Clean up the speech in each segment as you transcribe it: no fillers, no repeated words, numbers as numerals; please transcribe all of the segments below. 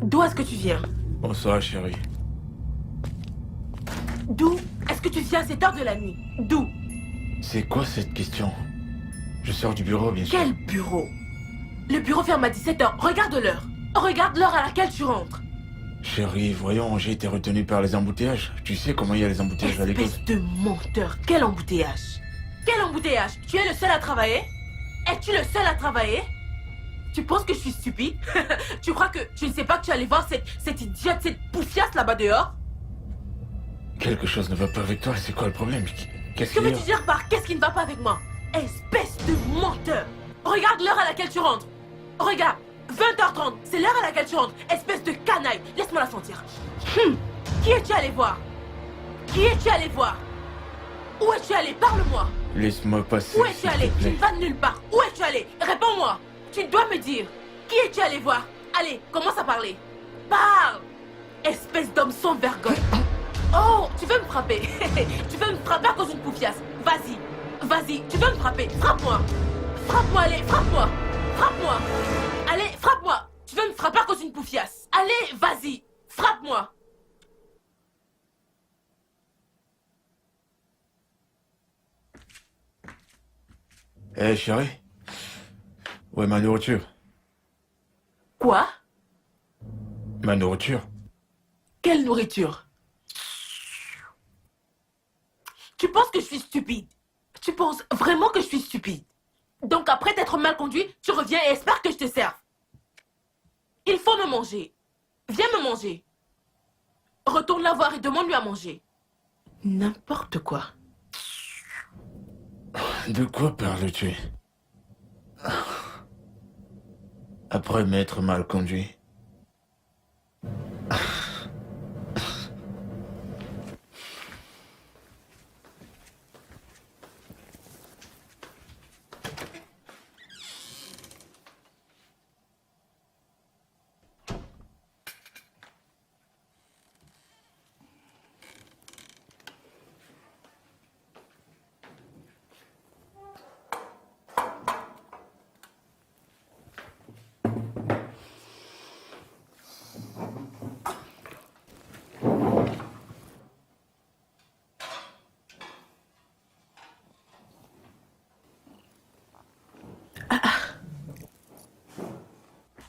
D'où est-ce que tu viens? Bonsoir, chérie. D'où est-ce que tu viens à cette heure de la nuit? D'où? C'est quoi cette question? Je sors du bureau, bien sûr. Quel bureau? Le bureau ferme à 17h. Regarde l'heure. Regarde l'heure à laquelle tu rentres. Chérie, voyons, j'ai été retenu par les embouteillages. Tu sais comment il y a les embouteillages à l'école. Espèce de menteur. Quel embouteillage? Quel embouteillage? Tu es le seul à travailler? Es-tu le seul à travailler? Tu penses que je suis stupide? Tu crois que je ne sais pas que tu allais voir cette idiote, cette poufiasse là-bas dehors? Quelque chose ne va pas avec toi, c'est quoi le problème? Qu'est-ce Que qu'il y a? veux-tu dire par qu'est-ce qui ne va pas avec moi? Espèce de menteur! Regarde l'heure à laquelle tu rentres! Regarde! 20h30, c'est l'heure à laquelle tu rentres! Espèce de canaille! Laisse-moi la sentir! Qui es-tu allé voir? Qui es-tu allé voir? Où es-tu allé? Parle-moi! Laisse-moi passer. Où es-tu allé? Tu ne vas nulle part! Où es-tu allé? Réponds-moi! Tu dois me dire! Qui es-tu allé voir? Allez, commence à parler! Parle! Espèce d'homme sans vergogne! Oh, tu veux me frapper? Tu veux me frapper à cause d'une poufiasse? Vas-y, vas-y, tu veux me frapper? Frappe-moi! Frappe-moi, allez, frappe-moi! Frappe-moi! Allez, frappe-moi! Tu veux me frapper à cause d'une poufiasse? Allez, vas-y, frappe-moi! Hé, chérie. Ouais, ma nourriture. Quoi? Ma nourriture. Quelle nourriture? Tu penses que je suis stupide? Tu penses vraiment que je suis stupide? Donc après t'être mal conduit, tu reviens et espères que je te serve. Il faut me manger. Viens me manger. Retourne la voir et demande-lui à manger. N'importe quoi. De quoi parles-tu? Après m'être mal conduit.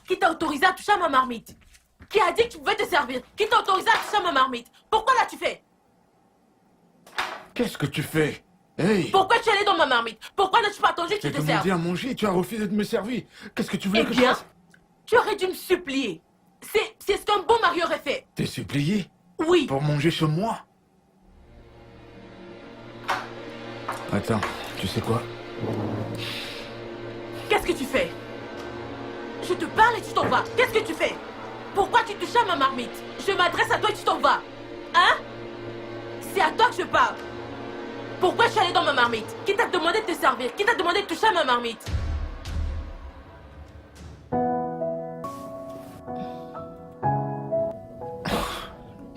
Qui t'a autorisé à toucher à ma marmite? Qui a dit que tu pouvais te servir? Qui t'a autorisé à toucher à ma marmite? Pourquoi l'as-tu fait? Qu'est-ce que tu fais? Hey! Pourquoi tu es allé dans ma marmite? Pourquoi n'as-tu pas attendu que J'ai tu te serves? demandé à manger et tu as refusé de me servir. Qu'est-ce que tu voulais Eh que je bien, fasse? tu aurais dû me supplier. C'est ce qu'un bon mari aurait fait. T'es supplié? Oui. Pour manger chez moi? Attends, tu sais quoi? Qu'est-ce que tu fais? Je te parle et tu t'en vas. Qu'est-ce que tu fais? Pourquoi tu touches à ma marmite? Je m'adresse à toi et tu t'en vas. Hein? C'est à toi que je parle. Pourquoi je suis allée dans ma marmite? Qui t'a demandé de te servir? Qui t'a demandé de toucher à ma marmite?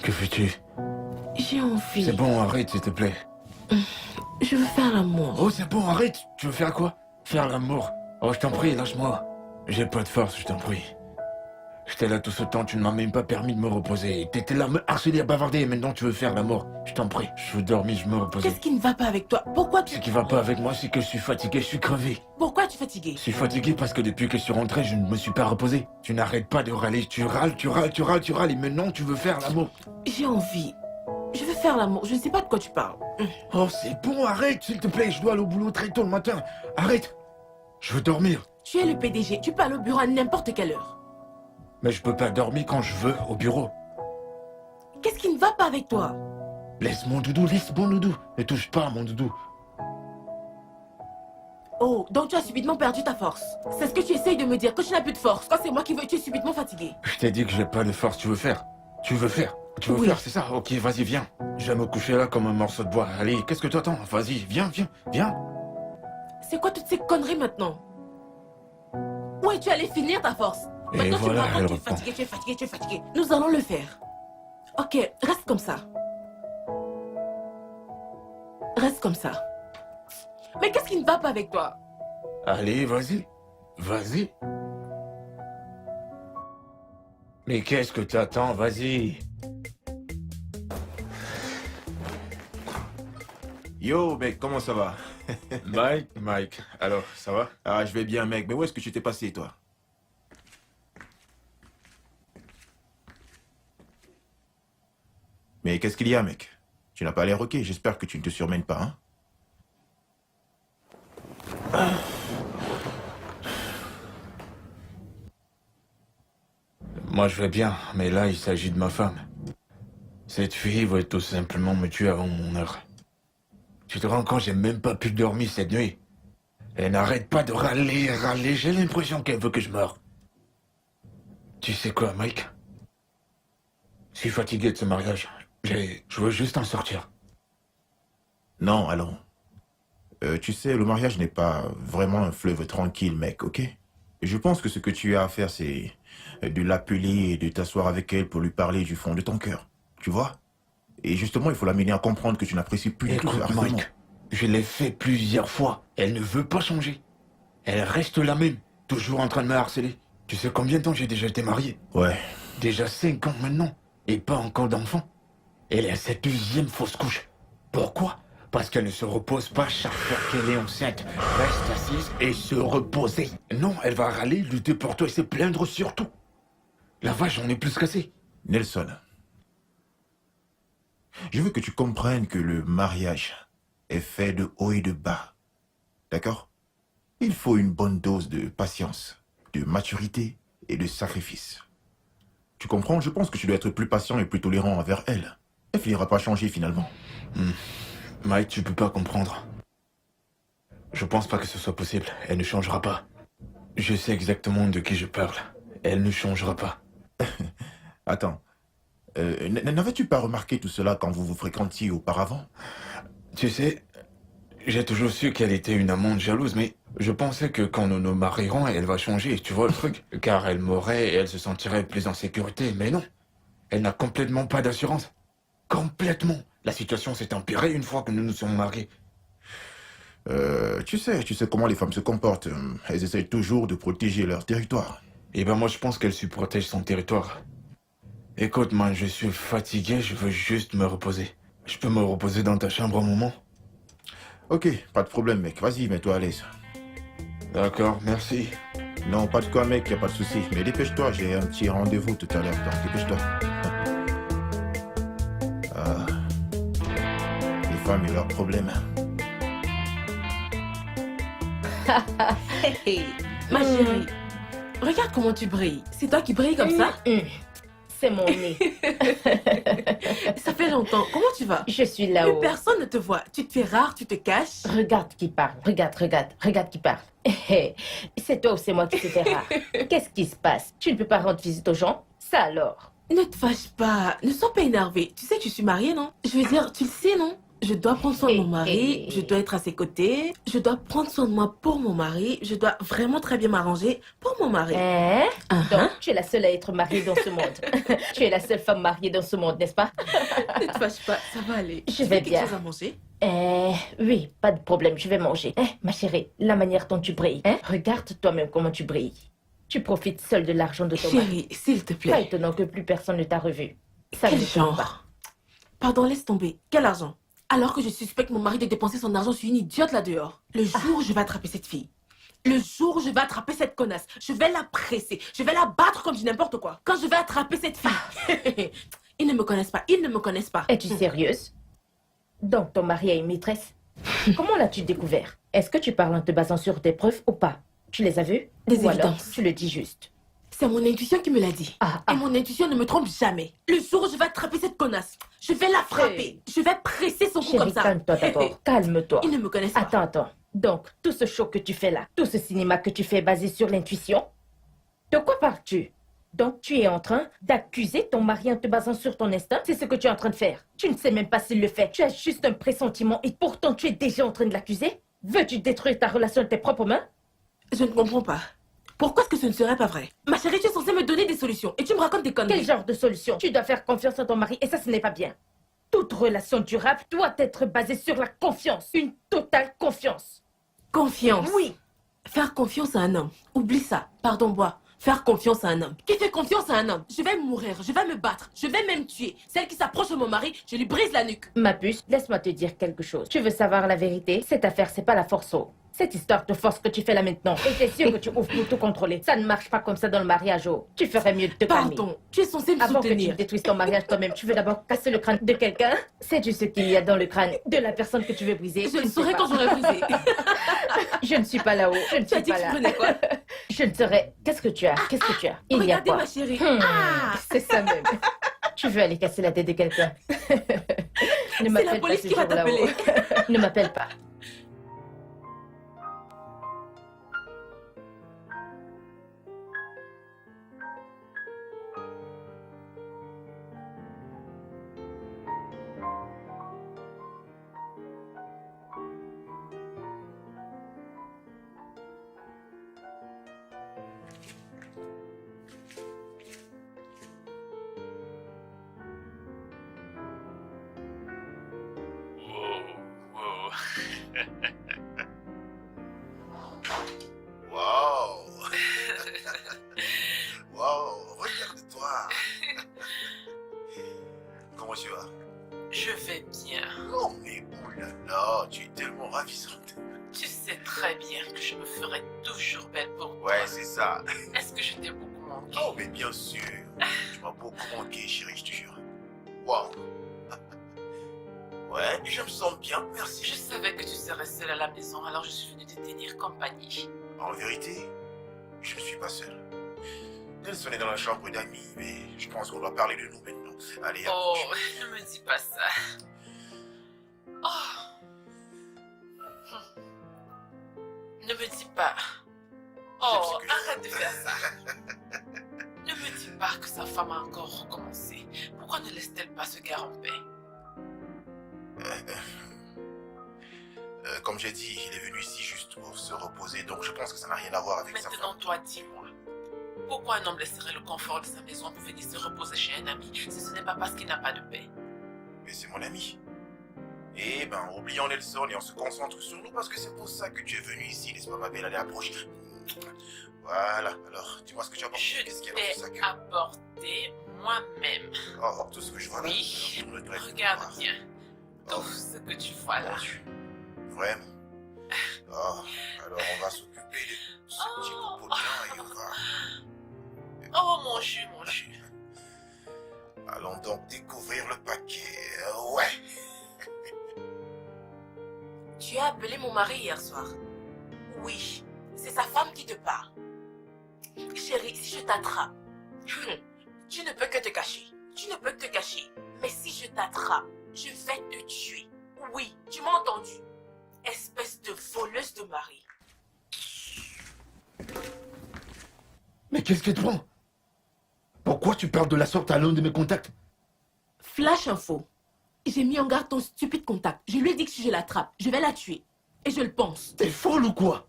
Que fais-tu? J'ai envie. C'est bon, arrête s'il te plaît. Je veux faire l'amour. Oh, c'est bon, arrête. Tu veux faire quoi? Faire l'amour. Oh, je t'en prie, lâche-moi. J'ai pas de force, je t'en prie. J'étais là tout ce temps, tu ne m'as même pas permis de me reposer. T'étais là à me harceler, à bavarder, et maintenant tu veux faire l'amour. Je t'en prie, je veux dormir, je me reposer. Qu'est-ce qui ne va pas avec toi? Pourquoi tu... Ce qui va pas avec moi, c'est que je suis fatigué, je suis crevé. Pourquoi tu es fatigué? Je suis fatigué parce que depuis que je suis rentré, je ne me suis pas reposé. Tu n'arrêtes pas de râler, tu râles, tu râles, tu râles, tu râles, et maintenant tu veux faire l'amour. J'ai envie. Je veux faire l'amour. Je ne sais pas de quoi tu parles. Oh, c'est bon, arrête, s'il te plaît, je dois aller au boulot très tôt le matin. Arrête. Je veux dormir. Tu es le PDG. Tu peux aller au bureau à n'importe quelle heure. Mais je peux pas dormir quand je veux au bureau. Qu'est-ce qui ne va pas avec toi? Laisse mon doudou, laisse mon doudou. Ne touche pas à mon doudou. Oh, donc tu as subitement perdu ta force. C'est ce que tu essayes de me dire, que tu n'as plus de force. Quand c'est moi qui veux, tu es subitement fatigué. Je t'ai dit que j'ai pas de force, tu veux faire. Tu veux faire. Tu veux Oui. faire, c'est ça? Ok, vas-y, viens. Je vais me coucher là comme un morceau de bois. Allez, qu'est-ce que tu attends? Vas-y, viens, viens, viens. C'est quoi toutes ces conneries maintenant? Où es-tu allé finir ta force? Et Maintenant voilà, tu me elle racontes, tu es reprend. fatigué, tu es fatigué, tu es fatigué. Nous allons le faire. Ok, reste comme ça. Reste comme ça. Mais qu'est-ce qui ne va pas avec toi? Allez, vas-y. Vas-y. Mais qu'est-ce que t'attends? Vas-y. Yo mec, comment ça va? Mike, alors, ça va? Ah, je vais bien mec, mais où est-ce que tu t'es passé toi? Mais qu'est-ce qu'il y a mec? Tu n'as pas l'air ok, j'espère que tu ne te surmènes pas, hein? Moi, je vais bien, mais là, il s'agit de ma femme. Cette fille veut tout simplement me tuer avant mon heure. Tu te rends compte, j'ai même pas pu dormir cette nuit. Elle n'arrête pas de râler, râler. J'ai l'impression qu'elle veut que je meure. Tu sais quoi, Mike? Je suis fatigué de ce mariage. Je veux juste en sortir. Non, allons. Tu sais, le mariage n'est pas vraiment un fleuve tranquille mec, ok? Je pense que ce que tu as à faire c'est de l'appeler et de t'asseoir avec elle pour lui parler du fond de ton cœur. Tu vois? Et justement, il faut l'amener à comprendre que tu n'apprécies plus du tout ce Écoute, harcèlement. Mike, je l'ai fait plusieurs fois. Elle ne veut pas changer. Elle reste la même, toujours en train de me harceler. Tu sais combien de temps j'ai déjà été marié? Ouais. Déjà 5 ans maintenant, et pas encore d'enfant. Elle est à cette deuxième fausse couche. Pourquoi? Parce qu'elle ne se repose pas chaque fois qu'elle est enceinte. Reste assise et se reposer. Non, elle va râler, lutter pour toi et se plaindre surtout. La vache, j'en ai plus cassé. Nelson, je veux que tu comprennes que le mariage est fait de haut et de bas. D'accord? Il faut une bonne dose de patience, de maturité et de sacrifice. Tu comprends? Je pense que tu dois être plus patient et plus tolérant envers elle. Elle finira par changer finalement. Mike, tu peux pas comprendre. Je pense pas que ce soit possible. Elle ne changera pas. Je sais exactement de qui je parle. Elle ne changera pas. Attends, n'avais-tu pas remarqué tout cela quand vous vous fréquentiez auparavant? Tu sais, j'ai toujours su qu'elle était une amante jalouse, mais je pensais que quand nous nous marierons, elle va changer, tu vois le truc? Car elle m'aurait et elle se sentirait plus en sécurité, mais non. Elle n'a complètement pas d'assurance. Complètement. La situation s'est empirée une fois que nous nous sommes mariés. Tu sais comment les femmes se comportent. Elles essayent toujours de protéger leur territoire. Eh ben moi je pense qu'elle protège son territoire. Écoute man, je suis fatigué, je veux juste me reposer. Je peux me reposer dans ta chambre un moment? Ok, pas de problème mec, vas-y, mets-toi à l'aise. D'accord, merci. Non, pas de quoi mec, y a pas de souci. Mais dépêche-toi, j'ai un petit rendez-vous tout à l'heure, donc dépêche-toi. Ah, les femmes et leurs problèmes. Ma chérie, regarde comment tu brilles. C'est toi qui brilles comme ça? c'est mon nez. Ça fait longtemps. Comment tu vas? Je suis Plus là-haut. personne ne te voit. Tu te fais rare, tu te caches. Regarde qui parle. Regarde qui parle. C'est toi ou c'est moi qui te fais rare? Qu'est-ce qui se passe? Tu ne peux pas rendre visite aux gens? Ça alors? Ne te fâche pas. Ne sois pas énervé. Tu sais que je suis mariée, non? Je veux dire, tu le sais, non? Je dois prendre soin de mon mari, je dois être à ses côtés, je dois prendre soin de moi pour mon mari, je dois vraiment très bien m'arranger pour mon mari. Hein? Uh-huh. Donc, tu es la seule à être mariée dans ce monde. Tu es la seule femme mariée dans ce monde, n'est-ce pas? Ne te fâche pas, ça va aller. Je Tu vais veux quelque bien. chose à manger? Oui, pas de problème, je vais manger. Ma chérie, la manière dont tu brilles. Regarde toi-même comment tu brilles. Tu profites seule de l'argent de ton mari. Chérie, s'il te Pas plaît. étonnant que plus personne ne t'a revu. Ça Quel ne m'étonne pas. genre? Pardon, laisse tomber. Quel argent? Alors que je suspecte mon mari de dépenser son argent sur une idiote là dehors. Le jour où je vais attraper cette fille, le jour où je vais attraper cette connasse, je vais la presser, je vais la battre comme du n'importe quoi. Quand je vais attraper cette fille, ils ne me connaissent pas, ils ne me connaissent pas. Es-tu sérieuse? Donc ton mari a une maîtresse? Comment l'as-tu découvert? Est-ce que tu parles en te basant sur des preuves ou pas? Tu les as vues? Des Ou alors évidences. tu le dis juste? C'est mon intuition qui me l'a dit. Ah, Et mon intuition ne me trompe jamais. Le jour où je vais attraper cette connasse, je vais la frapper. Je vais presser son cou comme Chérie, ça. calme-toi d'abord. Calme-toi. Ils ne me connaissent pas. Attends. Donc, tout ce show que tu fais là, tout ce cinéma que tu fais basé sur l'intuition, de quoi parles-tu? Donc, tu es en train d'accuser ton mari en te basant sur ton instinct? C'est ce que tu es en train de faire. Tu ne sais même pas s'il le fait. Tu as juste un pressentiment et pourtant tu es déjà en train de l'accuser? Veux-tu détruire ta relation de tes propres mains? Je ne comprends pas. Pourquoi est-ce que ce ne serait pas vrai? Ma chérie, tu es censée me donner des solutions et tu me racontes des Quel conneries. genre de solution? Tu dois faire confiance à ton mari et ça, ce n'est pas bien. Toute relation durable doit être basée sur la confiance. Une totale confiance. Confiance. Oui. Faire confiance à un homme. Oublie ça. Pardon, bois. Faire confiance à un homme. Qui fait confiance à un homme? Je vais mourir, je vais me battre, je vais même tuer. Celle qui s'approche de mon mari, je lui brise la nuque. Ma puce, laisse-moi te dire quelque chose. Tu veux savoir la vérité? Cette affaire, c'est pas la force haut. Cette histoire de force que tu fais là maintenant, et t'es sûr que tu ouvres pour tout contrôler. Ça ne marche pas comme ça dans le mariage haut. Tu ferais mieux de te calmer. Pardon, tu es censée me Avant que tu soutenir. détruises ton mariage toi-même, tu veux d'abord casser le crâne de quelqu'un? Sais-tu ce qu'il y a dans le crâne de la personne que tu veux briser? Je le ne sais saurai pas. quand j'aurai brisé. Je ne suis pas là-haut. Je ne Tu as suis dit pas que tu là. prenais quoi? Je ne serai... Qu'est-ce que tu as? Qu'est-ce que tu as? Il y a Regardez quoi? ma chérie. C'est ça même. Tu veux aller casser la tête de quelqu'un? Ne C'est m'appelle la pas police ce qui va jour là-haut. t'appeler. Ne m'appelle pas. Wow. Wow, regarde-toi. Comment tu vas? Je vais bien. Oh, mais oulala, tu es tellement ravissante. Tu sais très bien que je me ferai toujours belle pour toi. Ouais, c'est ça. Est-ce que je t'ai beaucoup manqué? Oh, mais bien sûr. Tu m'as beaucoup manqué, chérie, je te jure. Wow. Ouais, je me sens bien, Je merci. savais que tu serais seule à la maison, alors je suis venue te tenir compagnie. En vérité, je ne suis pas seul. Nelson est dans la chambre d'amis, mais je pense qu'on doit parler de nous maintenant. Allez, Oh, approche. ne me dis pas ça. Oh. Ne me dis pas. Oh, J'excuse. arrête de faire ça. Ne me dis pas que sa femme a encore recommencé. Pourquoi ne laisse-t-elle pas ce gars en paix? Comme j'ai dit, il est venu ici juste pour se reposer, donc je pense que ça n'a rien à voir avec sa Maintenant, femme. toi, dis-moi. Pourquoi un homme laisserait le confort de sa maison pour venir se reposer chez un ami si ce n'est pas parce qu'il n'a pas de paix? Mais c'est mon ami. Eh ben, oublions Nelson et on se concentre sur nous parce que c'est pour ça que tu es venu ici, n'est-ce pas, ma belle? Allez, approche. Voilà, alors, dis-moi ce que tu as apporté. Je Qu'est-ce qu'il y a dans ce sac? t'ai apporté moi-même. Oh, tout ce que je vois là. Oui, Alors, tourne-toi, regarde voir. bien. Oh, Tout ce que tu vois là. mon Dieu. Vraiment? Oh, alors on va s'occuper de ce petit copeau de et on va... Oh mon jus, mon jus. Allons donc découvrir le paquet. Ouais. Tu as appelé mon mari hier soir. Oui, c'est sa femme qui te parle. Chérie, si je t'attrape, Tu ne peux que te cacher. Tu ne peux que te cacher. Mais si je t'attrape, je vais te tuer. Oui, tu m'as entendu. Espèce de voleuse de mari. Mais qu'est-ce qui te prend? Pourquoi tu parles de la sorte à l'un de mes contacts? Flash info. J'ai mis en garde ton stupide contact. Je lui ai dit que si je l'attrape, je vais la tuer. Et je le pense. T'es folle ou quoi?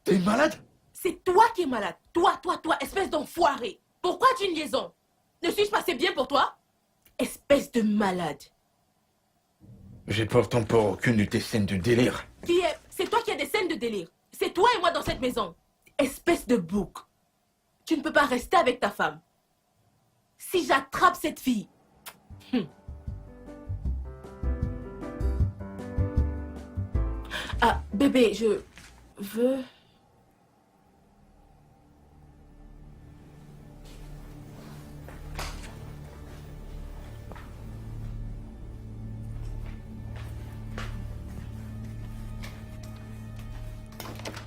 T'es malade? C'est toi qui es malade. Toi, espèce d'enfoiré. Pourquoi as-tu une liaison? Ne suis-je pas assez bien pour toi? Espèce de malade. J'ai pourtant pas aucune de tes scènes de délire. C'est toi qui as des scènes de délire. C'est toi et moi dans cette maison. Espèce de bouc. Tu ne peux pas rester avec ta femme. Si j'attrape cette fille... Ah, bébé, je veux...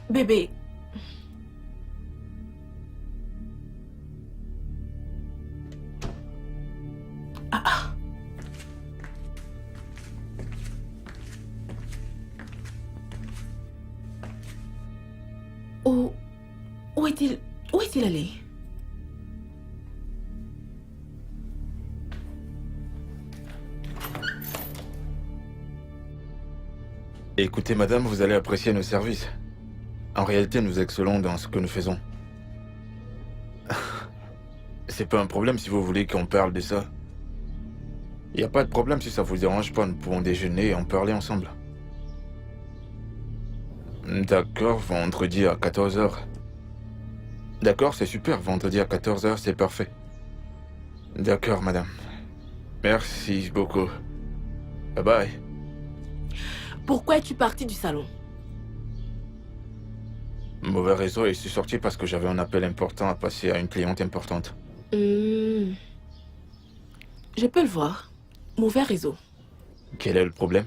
Bébé. Ah. Où est-il? Où est-il allé? Écoutez, madame, vous allez apprécier nos services. En réalité, nous excellons dans ce que nous faisons. C'est pas un problème si vous voulez qu'on parle de ça. Il n'y a pas de problème si ça vous dérange pas, nous pouvons déjeuner et en parler ensemble. D'accord, vendredi à 14h. D'accord, c'est super, vendredi à 14h, c'est parfait. D'accord, madame. Merci beaucoup. Bye bye. Pourquoi es-tu parti du salon? Mauvais réseau et je suis sorti parce que j'avais un appel important à passer à une cliente importante. Je peux le voir. Mauvais réseau. Quel est le problème?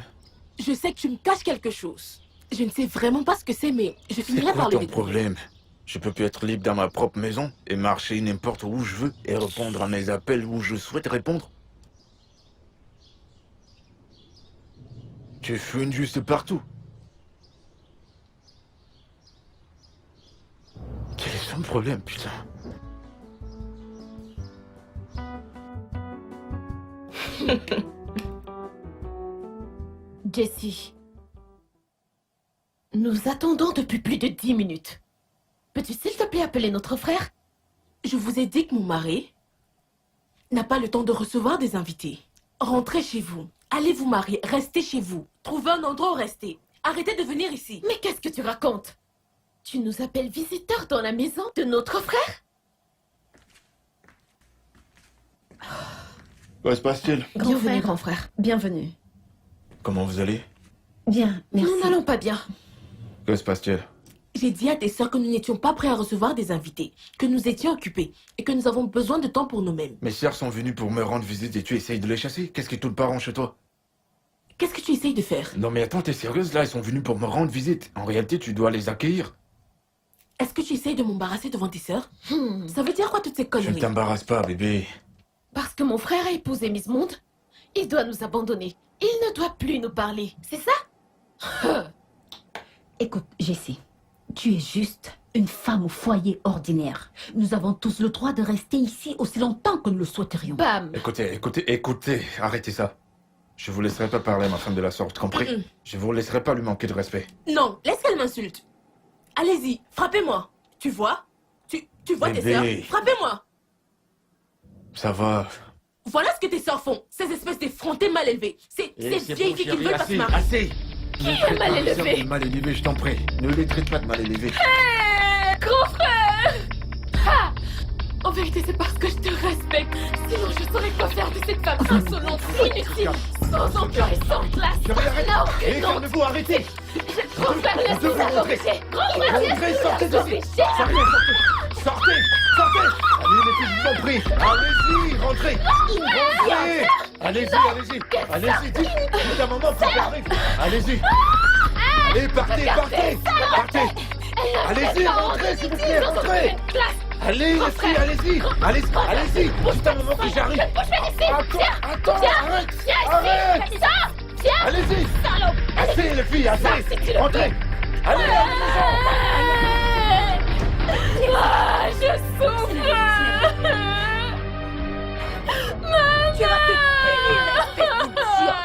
Je sais que tu me caches quelque chose. Je ne sais vraiment pas ce que c'est, mais je finirai par le C'est quoi ton découvrir. problème? Je peux plus être libre dans ma propre maison et marcher n'importe où je veux et répondre à mes appels où je souhaite répondre? Tu fumes juste partout. Quel est son problème, putain? Jessie, nous attendons depuis plus de 10 minutes. Peux-tu s'il te plaît appeler notre frère? Je vous ai dit que mon mari n'a pas le temps de recevoir des invités. Rentrez chez vous. Allez vous marier. Restez chez vous. Trouvez un endroit où rester. Arrêtez de venir ici. Mais qu'est-ce que tu racontes? Tu nous appelles visiteurs dans la maison de notre frère? Que se passe-t-il? Bienvenue, grand frère. Bienvenue. Comment vous allez? Bien, merci. Nous n'allons pas bien. Que se passe-t-il? J'ai dit à tes sœurs que nous n'étions pas prêts à recevoir des invités, que nous étions occupés et que nous avons besoin de temps pour nous-mêmes. Mes sœurs sont venues pour me rendre visite et tu essayes de les chasser? Qu'est-ce qui te le parent chez toi? Qu'est-ce que tu essayes de faire? Non mais attends, t'es sérieuse là? Ils sont venus pour me rendre visite. En réalité, tu dois les accueillir. Est-ce que tu essayes de m'embarrasser devant tes sœurs? Ça veut dire quoi toutes ces Je ne conneries? t'embarrasse pas, bébé. Parce que mon frère a épousé Miss Monde, il doit nous abandonner. Il ne doit plus nous parler. C'est ça? Écoute, Jessie, tu es juste une femme au foyer ordinaire. Nous avons tous le droit de rester ici aussi longtemps que nous le souhaiterions. Bam! Écoutez, arrêtez ça. Je vous laisserai pas parler à ma femme de la sorte, compris? Je vous laisserai pas lui manquer de respect. Non, laisse qu'elle m'insulte. Allez-y, frappez-moi. Tu vois? Tu vois tes sœurs? Bébé. Frappez-moi. Ça va. Voilà ce que tes sœurs font. Ces espèces d'effrontés mal élevés. Ces vieilles filles qui ne veulent pas se marier. Assez. Qui est mal élevé? Mal élevé, je t'en prie. Ne les traite pas de mal élevés. Grand frère! Ah! En vérité, c'est parce que je te respecte. Sinon, je saurais quoi faire de cette femme insolente, inutile, sans emploi et sans classe. N'a aucune honte. vous arrêtez. Grand frère, laisse-nous corriger. Grand frère, sortez d'ici. Sortez. Allez, les filles, je vous en prie. Allez-y, rentrez. Allez-y. Dites à maman pour qu'elle arrive. Allez-y. Allez, partez. Allez-y, rentrez, s'il vous plaît, rentrez. Allez, les filles, allez-y. Allez-y. C'est un moment que j'arrive. Attends, arrête. Allez-y. Assez, les filles, assez. Entrez. Allez, à la maison. Ah, je souffre. Maman. Tu vas te punir, espèce d'idiote.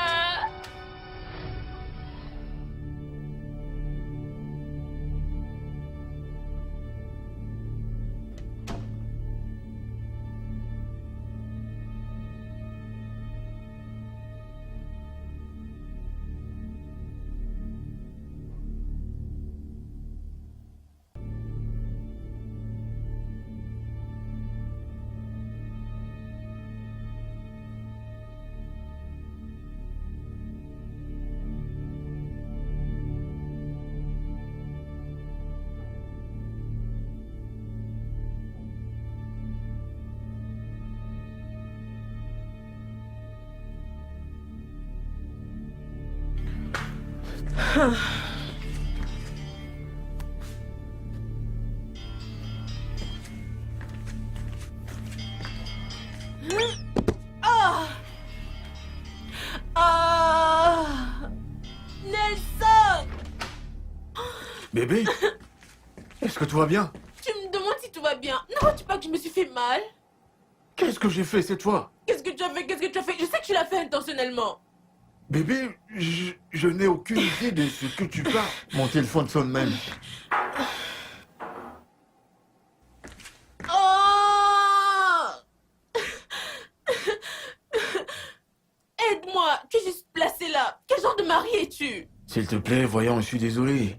Ah, Nelson, Bébé, est-ce que tout va bien? tu me demandes si tout va bien. Ne vois-tu pas que je me suis fait mal? Qu'est-ce que j'ai fait cette fois? Qu'est-ce que tu as fait? Qu'est-ce que tu as fait? Je sais que tu l'as fait intentionnellement. Bébé, je n'ai aucune idée de ce que tu parles. Mon téléphone sonne même. Oh! Aide-moi, tu es juste placé là. Quel genre de mari es-tu? S'il te plaît, voyons, je suis désolé.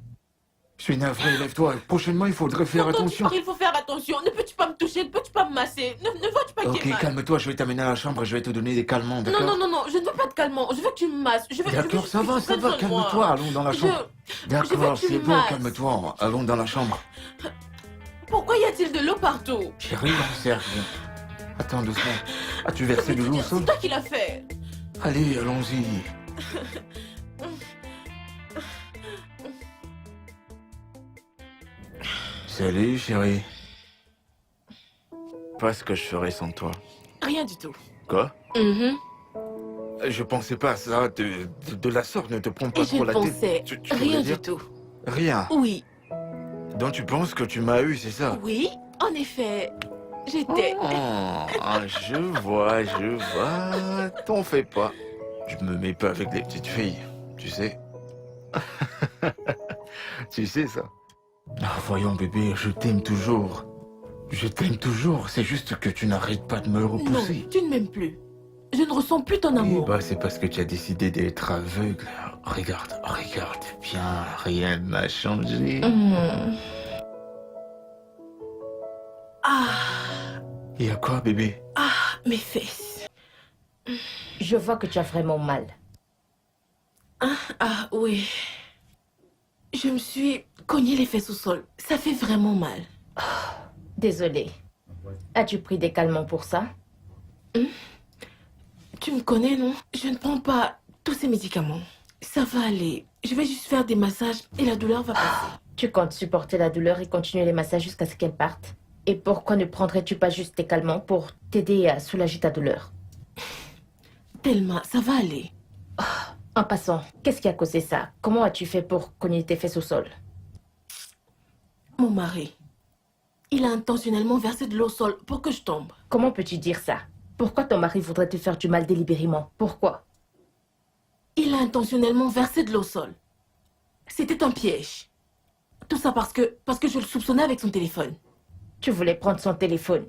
Je suis navré, lève-toi. Prochainement, il faudrait faire Quand tu attention. parles, il faut faire attention. Ne peux-tu pas me toucher? Ne peux-tu pas me masser? Ne vois-tu pas qu'il Ok, est mal? calme-toi, je vais t'amener à la chambre et je vais te donner des calmants, d'accord? Non, je ne veux pas de calmant. Je veux que tu me masses. D'accord, ça va, calme-toi, allons dans la chambre. je veux D'accord, que tu c'est me bon, masses. calme-toi, allons dans la chambre. Pourquoi y a-t-il de l'eau partout? Chérie, on sert rien. Attends doucement. As-tu versé de l'eau au sol? C'est toi qui l'as fait. Allez, allons-y. Salut, chérie. Pas ce que je ferais sans toi. Rien du tout. Quoi? Mhm. Je pensais pas à ça de la sorte, ne te prends pas Et je trop la pensais tête. Tu rien voulais du dire? tout. Rien. Oui, Donc tu penses que tu m'as eu, c'est ça? oui, en effet. J'étais. Oh, je vois. T'en fais pas. Je me mets pas avec des petites filles, tu sais. Tu sais ça. Ah, voyons bébé, je t'aime toujours. Je t'aime toujours, c'est juste que tu n'arrêtes pas de me Non, repousser. tu ne m'aimes plus. Je ne ressens plus ton Oui, amour. bah c'est parce que tu as décidé d'être aveugle. Regarde bien, rien n'a changé. Hmm. Ah, Il y a quoi bébé? mes fesses. Je vois que tu as vraiment mal. Ah, oui. Je me suis cogné les fesses au sol. Ça fait vraiment mal. Désolée. As-tu pris des calmants pour ça? Tu me connais, non? Je ne prends pas tous ces médicaments. Ça va aller. Je vais juste faire des massages et la douleur va passer. Tu comptes supporter la douleur et continuer les massages jusqu'à ce qu'elle parte? Et pourquoi ne prendrais-tu pas juste des calmants pour t'aider à soulager ta douleur? Thelma, ça va aller. En passant, qu'est-ce qui a causé ça? Comment as-tu fait pour cogner tes fesses au sol? Mon mari, il a intentionnellement versé de l'eau au sol pour que je tombe. Comment peux-tu dire ça? Pourquoi ton mari voudrait te faire du mal délibérément? Pourquoi? Il a intentionnellement versé de l'eau au sol. C'était un piège. Tout ça parce que je le soupçonnais avec son téléphone. Tu voulais prendre son téléphone.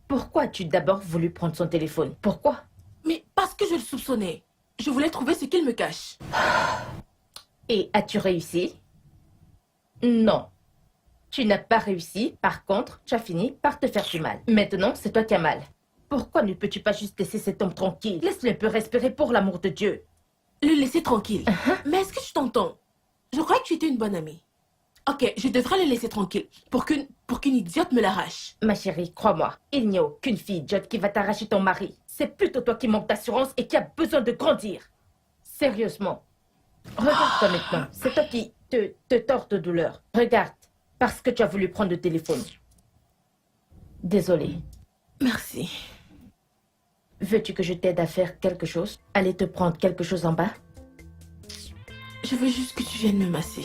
Pourquoi as-tu d'abord voulu prendre son téléphone? Pourquoi? Mais parce que je le soupçonnais. Je voulais trouver ce qu'il me cache. Et as-tu réussi? Non. Tu n'as pas réussi. Par contre, tu as fini par te faire du mal. Maintenant, c'est toi qui as mal. Pourquoi ne peux-tu pas juste laisser cet homme tranquille? Laisse-le un peu respirer pour l'amour de Dieu. Le laisser tranquille. Mais est-ce que tu t'entends? Je croyais que tu étais une bonne amie. Ok, je devrais le laisser tranquille pour qu'une idiote me l'arrache. Ma chérie, crois-moi, il n'y a aucune fille idiote qui va t'arracher ton mari. C'est plutôt toi qui manques d'assurance et qui a besoin de grandir. Sérieusement. Regarde-toi maintenant. C'est toi qui te tords de douleur. Regarde, parce que tu as voulu prendre le téléphone. Désolée. Merci. Veux-tu que je t'aide à faire quelque chose? Aller te prendre quelque chose en bas? Je veux juste que tu viennes me masser.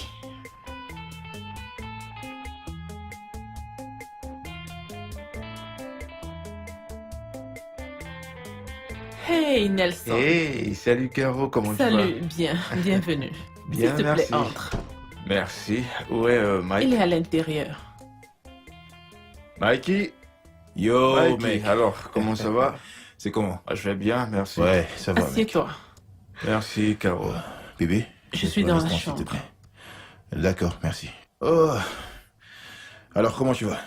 Hey Nelson. Hey, salut Caro, comment tu vas? Salut, bien, bienvenue. Bien, S'il te merci. plaît, entre. Merci. Ouais, Mike. Il est à l'intérieur. Mikey? Yo, Mikey, mec. alors, comment ça va? C'est comment? Ah, je vais bien, merci. Ouais, ça va, mec. Assieds-toi. Merci, Caro. Bébé? Je suis laisse-moi dans un la instant, s'il te chambre. plaît. D'accord, merci. Oh. Alors, comment tu vas?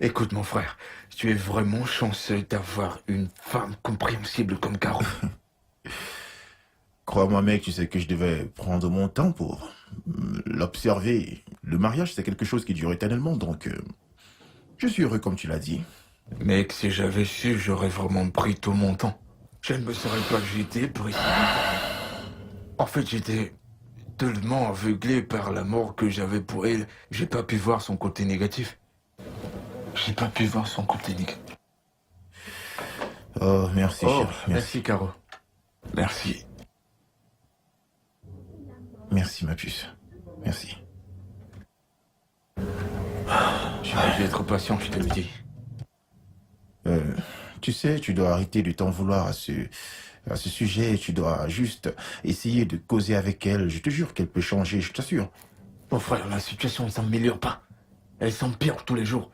Écoute, mon frère, tu es vraiment chanceux d'avoir une femme compréhensible comme Caro. Crois-moi, mec, tu sais que je devais prendre mon temps pour l'observer. Le mariage, c'est quelque chose qui dure éternellement, donc je suis heureux comme tu l'as dit. Mec, si j'avais su, j'aurais vraiment pris tout mon temps. Je ne me serais pas jeté pour essayer. En fait, j'étais tellement aveuglé par l'amour que j'avais pour elle, j'ai pas pu voir son côté négatif. J'ai pas pu voir son côté négatif. Oh, merci, Oh, chérie. Merci. merci, Caro. Merci. Merci, ma puce. Merci. J'aurais dû être patient, je te le dis. Tu sais, tu dois arrêter de t'en vouloir à ce sujet. Tu dois juste essayer de causer avec elle. Je te jure qu'elle peut changer, je t'assure. Mon frère, la situation ne s'améliore pas. Elle s'empire tous les jours.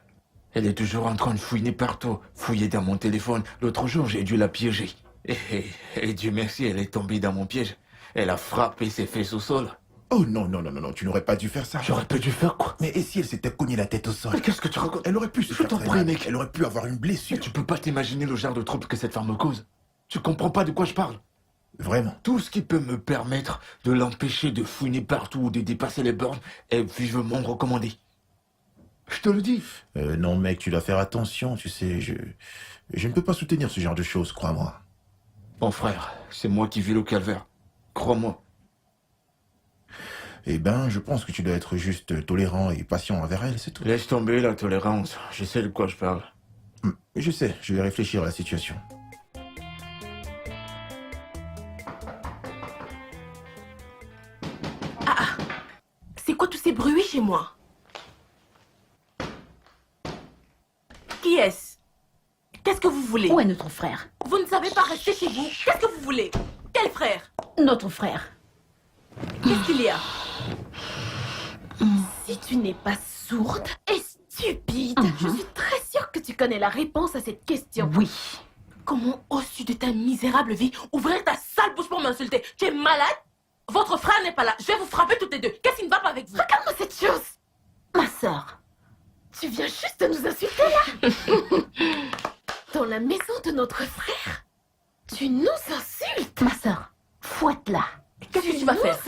Elle est toujours en train de fouiner partout, fouiller dans mon téléphone. L'autre jour, j'ai dû la piéger. Et Dieu merci, elle est tombée dans mon piège. Elle a frappé ses fesses au sol. Oh non, non, non, non, non, tu n'aurais pas dû faire ça. J'aurais pas dû faire quoi? Mais et si elle s'était cognée la tête au sol? Mais qu'est-ce que tu racontes? Elle aurait pu se Je faire t'en très prie, mal. mec. Elle aurait pu avoir une blessure. Mais tu peux pas t'imaginer le genre de trouble que cette femme me cause. Tu comprends pas de quoi je parle. Vraiment. Tout ce qui peut me permettre de l'empêcher de fouiner partout ou de dépasser les bornes est vivement recommandé. Je te le dis. Non, mec, tu dois faire attention, tu sais, je ne peux pas soutenir ce genre de choses, crois-moi. Mon frère, c'est moi qui vis le calvaire. Crois-moi. Eh ben, je pense que tu dois être juste tolérant et patient envers elle, c'est tout. Laisse tomber la tolérance. Je sais de quoi je parle. Je sais, je vais réfléchir à la situation. C'est quoi tous ces bruits chez moi? Qui est-ce? Qu'est-ce que vous voulez? Où est notre frère? Vous ne savez pas rester chez vous? Qu'est-ce que vous voulez? Quel frère? Notre frère. Qu'est-ce qu'il y a? Si tu n'es pas sourde et stupide, je suis très sûre que tu connais la réponse à cette question. Oui. Comment oses-tu de ta misérable vie ouvrir ta sale bouche pour m'insulter? Tu es malade? Votre frère n'est pas là. Je vais vous frapper toutes les deux. Qu'est-ce qui ne va pas avec vous? Regarde-moi cette chose. Ma sœur. Tu viens juste de nous insulter là? Dans la maison de notre frère? Tu nous insultes? Ma sœur. Fouette-la. Qu'est-ce que tu vas faire?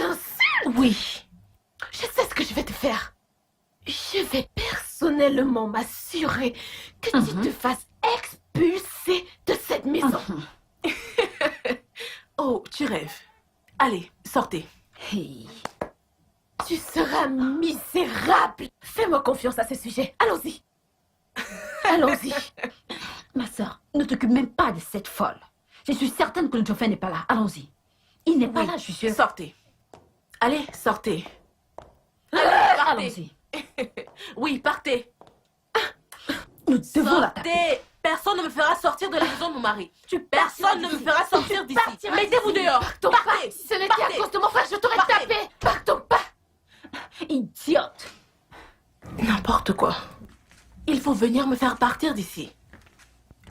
Oui. Je sais ce que je vais te faire. Je vais personnellement m'assurer que tu te fasses expulser de cette maison. Oh, tu rêves. Allez, sortez. Hey. Tu seras misérable. Fais-moi confiance à ce sujet. Allons-y. Allons-y. Ma sœur, ne t'occupe même pas de cette folle. Je suis certaine que le dauphin n'est pas là. Allons-y. Il n'est pas Oui, là, je suis sûre. Sortez. Allez, sortez. Allez, partez. Allons-y. Oui, partez. Nous devons la taper. Sortez. Personne ne me fera sortir de la maison de mon mari. Personne ne me fera sortir d'ici. Mettez-vous dehors. Partez. Ce n'était à cause de mon frère, je t'aurais tapé. Partons pas. Idiote. N'importe quoi. Il faut venir me faire partir d'ici.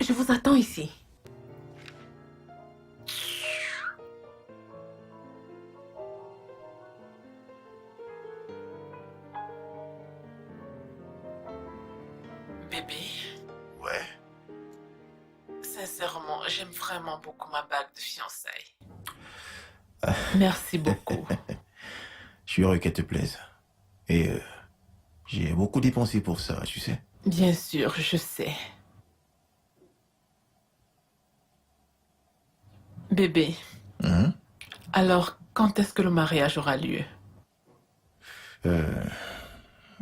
Je vous attends ici. Bébé, Ouais. sincèrement, j'aime vraiment beaucoup ma bague de fiançailles. Merci beaucoup. Je suis heureux qu'elle te plaise. Et j'ai beaucoup dépensé pour ça, tu sais. Bien sûr, je sais. Bébé, Hein? alors quand est-ce que le mariage aura lieu?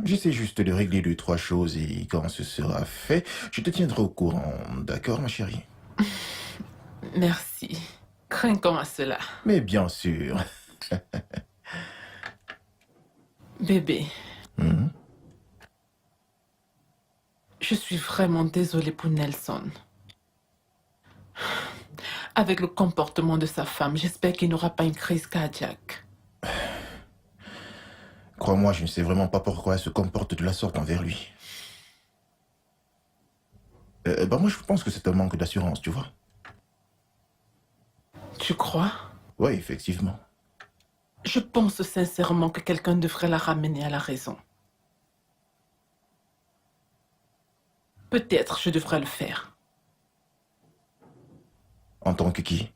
J'essaie juste de régler 2, 3 choses et quand ce sera fait, je te tiendrai au courant. D'accord, ma chérie? Merci. Crains-qu'on à cela. Mais bien sûr. Bébé, Mhm. je suis vraiment désolée pour Nelson. Avec le comportement de sa femme, j'espère qu'il n'aura pas une crise cardiaque. Crois-moi, je ne sais vraiment pas pourquoi elle se comporte de la sorte envers lui. Moi, je pense que c'est un manque d'assurance, tu vois. Tu crois? Oui, effectivement. Je pense sincèrement que quelqu'un devrait la ramener à la raison. Peut-être je devrais le faire. En tant que qui?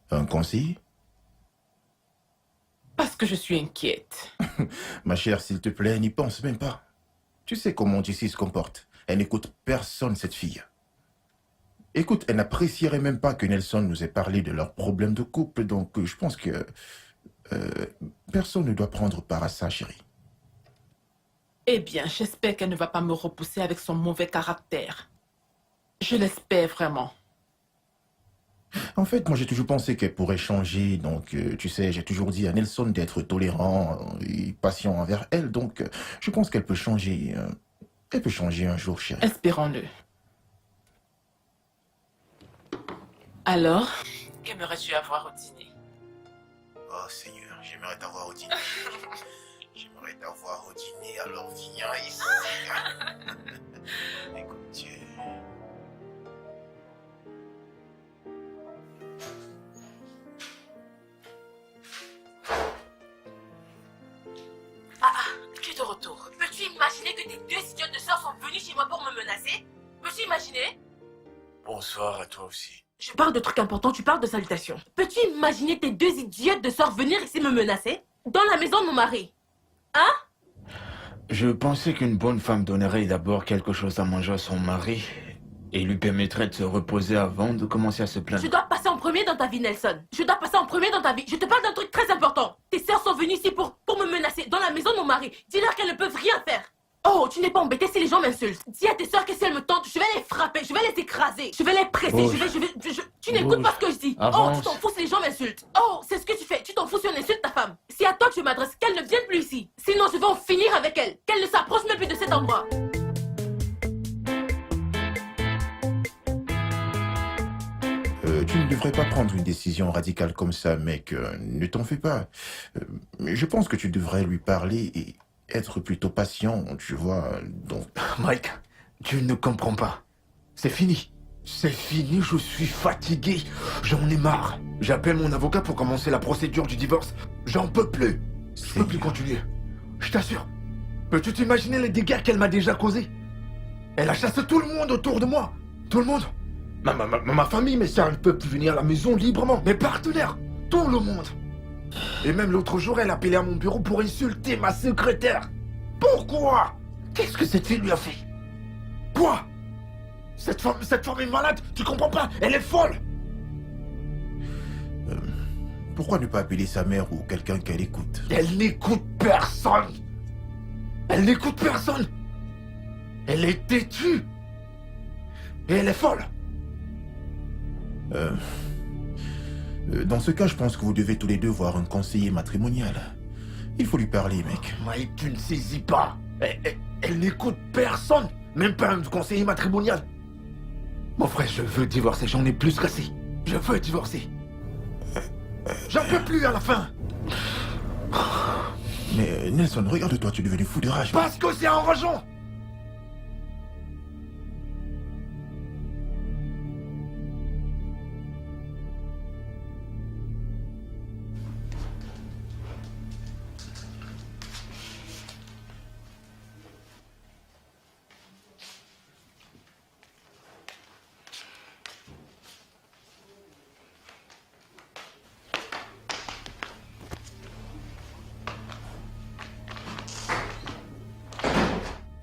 Un conseiller? Parce que je suis inquiète. Ma chère, s'il te plaît, n'y pense même pas. Tu sais comment Jessie se comporte. Elle n'écoute personne, cette fille. Écoute, elle n'apprécierait même pas que Nelson nous ait parlé de leurs problèmes de couple, donc je pense que personne ne doit prendre part à ça, chérie. Eh bien, j'espère qu'elle ne va pas me repousser avec son mauvais caractère. Je l'espère vraiment. En fait, moi j'ai toujours pensé qu'elle pourrait changer, donc tu sais, j'ai toujours dit à Nelson d'être tolérant et patient envers elle, donc je pense qu'elle peut changer. Elle peut changer un jour, chérie. Espérons-le. Alors, qu'aimerais-tu avoir au dîner? Oh Seigneur, j'aimerais t'avoir au dîner. J'aimerais t'avoir au dîner, alors viens ici. Écoute, Dieu. Tu es de retour. Peux-tu imaginer que tes 2 idiotes de sœurs sont venues chez moi pour me menacer? Peux-tu imaginer? Bonsoir à toi aussi. Je parle de trucs importants, tu parles de salutations. Peux-tu imaginer tes 2 idiotes de sœurs venir ici me menacer? Dans la maison de mon mari. Hein? Je pensais qu'une bonne femme donnerait d'abord quelque chose à manger à son mari et lui permettrait de se reposer avant de commencer à se plaindre. Je dois passer en premier dans ta vie, Nelson. Je dois passer en premier dans ta vie. Je te parle d'un truc très important. Tes sœurs sont venues ici pour me menacer dans la maison de mon mari. Dis-leur qu'elles ne peuvent rien faire. Oh, tu n'es pas embêté si les gens m'insultent. Dis à tes sœurs que si elles me tentent, je vais les frapper, je vais les écraser, je vais les presser, Bouge. Tu n'écoutes Bouge. pas ce que je dis. Avance. Oh, tu t'en fous si les gens m'insultent. Oh, c'est ce que tu fais. Tu t'en fous si on insulte ta femme. Si à toi que je m'adresse, qu'elle ne vienne plus ici. Sinon, je vais en finir avec elle. Qu'elle ne s'approche même plus de cet endroit. Tu ne devrais pas prendre une décision radicale comme ça, mec. Ne t'en fais pas. Je pense que tu devrais lui parler et être plutôt patient, tu vois. Donc, Mike, tu ne comprends pas. C'est fini. C'est fini, je suis fatigué. J'en ai marre. J'appelle mon avocat pour commencer la procédure du divorce. J'en peux plus. Je peux plus continuer. Je t'assure. Peux-tu t'imaginer les dégâts qu'elle m'a déjà causés? Elle a chassé tout le monde autour de moi. Tout le monde. Ma famille, mes sœurs ne peuvent plus venir à la maison librement. Mes partenaires. Tout le monde. Et même l'autre jour, elle a appelé à mon bureau pour insulter ma secrétaire. Pourquoi? Qu'est-ce que cette fille lui a fait? Quoi? Cette femme est malade, tu comprends pas? Elle est folle! pourquoi ne pas appeler sa mère ou quelqu'un qu'elle écoute? Elle n'écoute personne! Elle n'écoute personne! Elle est têtue! Et elle est folle! Dans ce cas, je pense que vous devez tous les deux voir un conseiller matrimonial. Il faut lui parler, mec. Mike, tu ne saisis pas! Elle n'écoute personne! Même pas un conseiller matrimonial! Mon frère, je veux divorcer, j'en ai plus qu'assez. Je veux divorcer. J'en peux plus à la fin. Mais Nelson, regarde-toi, tu es devenu fou de rage. Parce que c'est enrageant.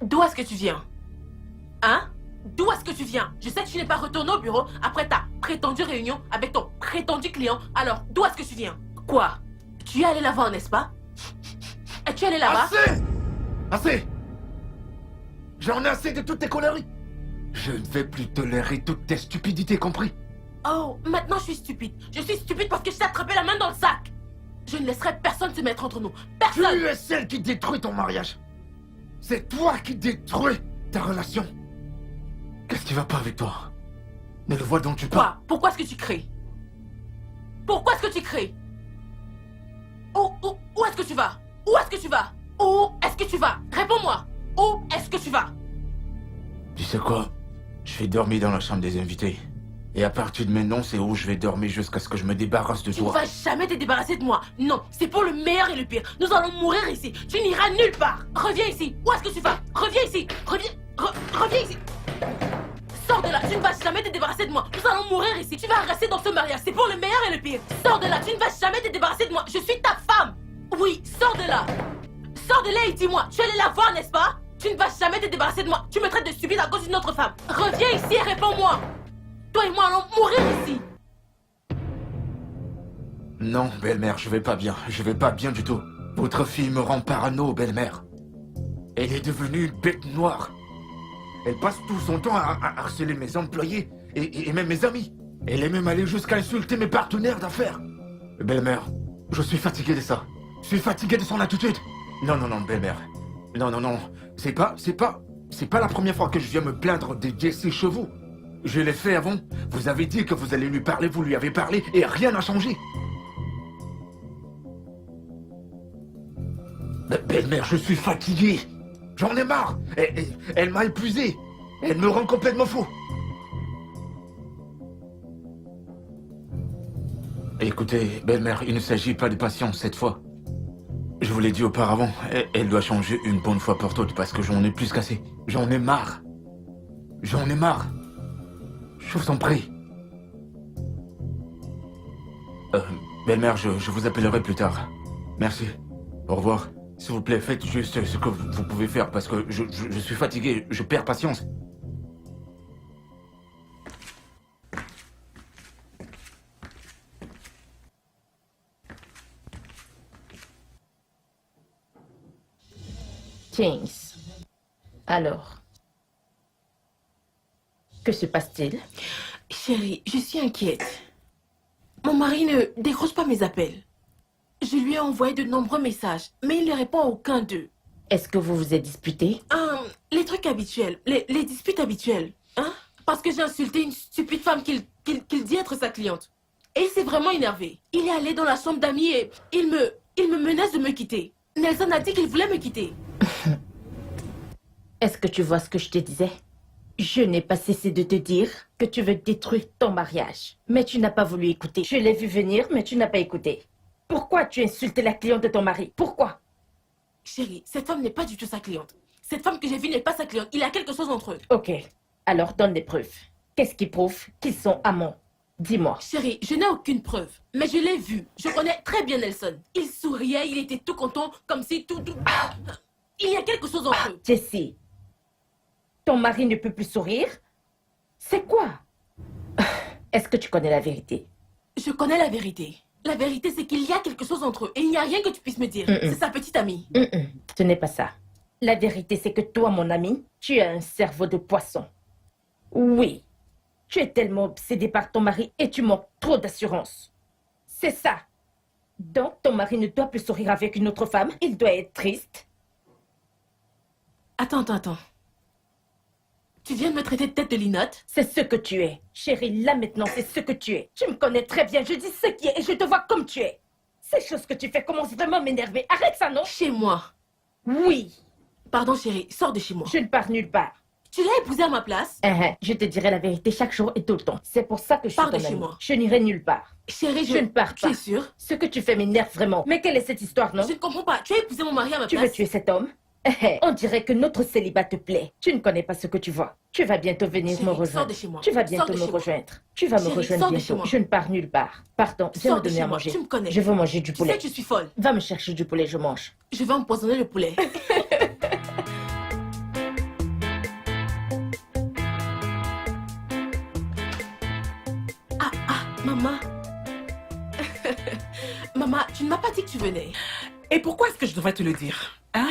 D'où est-ce que tu viens? Hein? D'où est-ce que tu viens? Je sais que tu n'es pas retourné au bureau après ta prétendue réunion avec ton prétendu client. Alors, d'où est-ce que tu viens? Quoi? Tu es allé la voir, n'est-ce pas? Es-tu allé là-bas? Assez! Assez! J'en ai assez de toutes tes conneries! Je ne vais plus tolérer toutes tes stupidités, compris? Oh, maintenant je suis stupide. Je suis stupide parce que je t'ai attrapé la main dans le sac. Je ne laisserai personne se mettre entre nous. Tu Personne! es celle qui détruit ton mariage! C'est toi qui détruis ta relation! Qu'est-ce qui va pas avec toi? Mais le voix dont tu parles... Quoi? Pourquoi est-ce que tu cries? Pourquoi est-ce que tu cries? Où est-ce que tu vas? Où est-ce que tu vas? Où est-ce que tu vas? Réponds-moi! Où est-ce que tu vas? Tu sais quoi? Je vais dormir dans la chambre des invités. Et à partir de maintenant, c'est où je vais dormir jusqu'à ce que je me débarrasse de Tu ne toi. vas jamais te débarrasser de moi. Non, c'est pour le meilleur et le pire. Nous allons mourir ici. Tu n'iras nulle part. Reviens ici. Où est-ce que tu vas? Reviens ici. Reviens ici. Sors de là. Tu ne vas jamais te débarrasser de moi. Nous allons mourir ici. Tu vas rester dans ce mariage. C'est pour le meilleur et le pire. Sors de là. Tu ne vas jamais te débarrasser de moi. Je suis ta femme. Oui, sors de là. Sors de là et dis-moi. Tu allais la voir, n'est-ce pas? Tu ne vas jamais te débarrasser de moi. Tu me traites de stupide à cause d'une autre femme. Reviens ici et réponds-moi. Toi et moi allons mourir ici. Non, belle-mère, je vais pas bien. Je vais pas bien du tout. Votre fille me rend parano, belle-mère. Elle est devenue une bête noire. Elle passe tout son temps à harceler mes employés et même mes amis. Elle est même allée jusqu'à insulter mes partenaires d'affaires. Belle-mère, je suis fatigué de ça. Je suis fatigué de son attitude. Non, belle-mère. Non. C'est pas la première fois que je viens me plaindre de Jesse chez vous. Je l'ai fait avant. Vous avez dit que vous allez lui parler, vous lui avez parlé et rien n'a changé. Belle-mère, je suis fatigué. J'en ai marre. Elle m'a épuisé. Elle me rend complètement fou. Écoutez, belle-mère, il ne s'agit pas de patience cette fois. Je vous l'ai dit auparavant, elle doit changer une bonne fois pour toutes parce que j'en ai plus qu'assez. J'en ai marre. J'en ai marre. Je vous en prie. Belle-mère, je vous appellerai plus tard. Merci. Au revoir. S'il vous plaît, faites juste ce que vous pouvez faire parce que je suis fatigué, je perds patience. James. Alors, que se passe-t-il? Chérie, je suis inquiète. Mon mari ne décroche pas mes appels. Je lui ai envoyé de nombreux messages, mais il ne répond à aucun d'eux. Est-ce que vous vous êtes disputé? Les trucs habituels, les disputes habituelles. Hein? Parce que j'ai insulté une stupide femme qu'il dit être sa cliente. Et il s'est vraiment énervé. Il est allé dans la chambre d'amis et il me menace de me quitter. Nelson a dit qu'il voulait me quitter. Est-ce que tu vois ce que je te disais? Je n'ai pas cessé de te dire que tu veux détruire ton mariage. Mais tu n'as pas voulu écouter. Je l'ai vu venir, mais tu n'as pas écouté. Pourquoi tu insultes la cliente de ton mari? Pourquoi? Chérie, cette femme n'est pas du tout sa cliente. Cette femme que j'ai vue n'est pas sa cliente. Il y a quelque chose entre eux. Ok. Alors donne des preuves. Qu'est-ce qui prouve qu'ils sont amants? Dis-moi. Chérie, je n'ai aucune preuve. Mais je l'ai vu. Je connais très bien Nelson. Il souriait, il était tout content, comme si tout... Il y a quelque chose entre eux. Jessie, ton mari ne peut plus sourire? C'est quoi? Est-ce que tu connais la vérité? Je connais la vérité. La vérité, c'est qu'il y a quelque chose entre eux. Et il n'y a rien que tu puisses me dire. C'est sa petite amie. Ce n'est pas ça. La vérité, c'est que toi, mon ami, tu as un cerveau de poisson. Oui. Tu es tellement obsédé par ton mari et tu manques trop d'assurance. C'est ça. Donc, ton mari ne doit plus sourire avec une autre femme. Il doit être triste. Attends. Tu viens de me traiter de tête de linotte? C'est ce que tu es. Chérie, là maintenant, c'est ce que tu es. Tu me connais très bien. Je dis ce qui est et je te vois comme tu es. Ces choses que tu fais commencent vraiment à m'énerver. Arrête ça, non? Chez moi. Oui. Pardon, chérie, sors de chez moi. Je ne pars nulle part. Tu l'as épousé à ma place? Je te dirai la vérité chaque jour et tout le temps. C'est pour ça que je suis Pars de ton chez amie. moi. Je n'irai nulle part. Chérie, Je ne pars Tu pas. es sûre? Ce que tu fais m'énerve vraiment. Mais quelle est cette histoire, non? Je ne comprends pas. Tu as épousé mon mari à ma Tu place? veux tuer cet homme? On dirait que notre célibat te plaît. Tu ne connais pas ce que tu vois. Tu vas bientôt venir Chérie, me sors rejoindre. de chez moi. Tu vas Sors bientôt de me chez moi. rejoindre. Tu vas me Chérie, rejoindre sors de chez bientôt. moi. Je ne pars nulle part. Pardon, viens Sors me de donner chez à moi. manger. Tu me connais. Je veux manger du Tu poulet. sais que je suis folle. Va me chercher du poulet, je mange. Je vais empoisonner le poulet. Maman. Maman, tu ne m'as pas dit que tu venais. Et pourquoi est-ce que je devrais te le dire? Hein?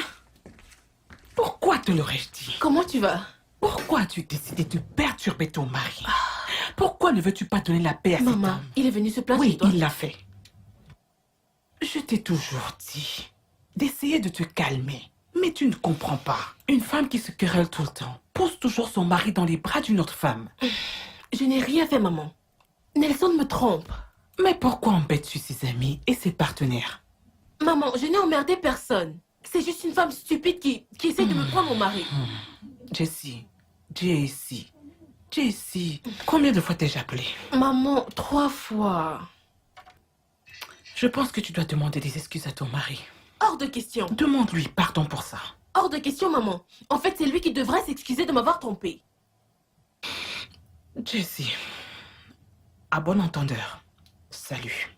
te l'aurais-je dit? Comment tu vas? Pourquoi as-tu décidé de perturber ton mari? Pourquoi ne veux-tu pas donner la paix à cet Maman, homme? il est venu se plaindre Oui, chez toi. il l'a fait. Je t'ai toujours dit d'essayer de te calmer. Mais tu ne comprends pas. Une femme qui se querelle tout le temps pousse toujours son mari dans les bras d'une autre femme. Je n'ai rien fait, maman. Nelson me trompe. Mais pourquoi embêtes-tu ses amis et ses partenaires? Maman, je n'ai emmerdé personne. C'est juste une femme stupide qui essaie de me prendre mon mari. Jessie, combien de fois t'ai-je appelé? Maman, 3 fois. Je pense que tu dois demander des excuses à ton mari. Hors de question. Demande-lui pardon pour ça. Hors de question, maman. En fait, c'est lui qui devrait s'excuser de m'avoir trompée. Jessie, à bon entendeur, salut.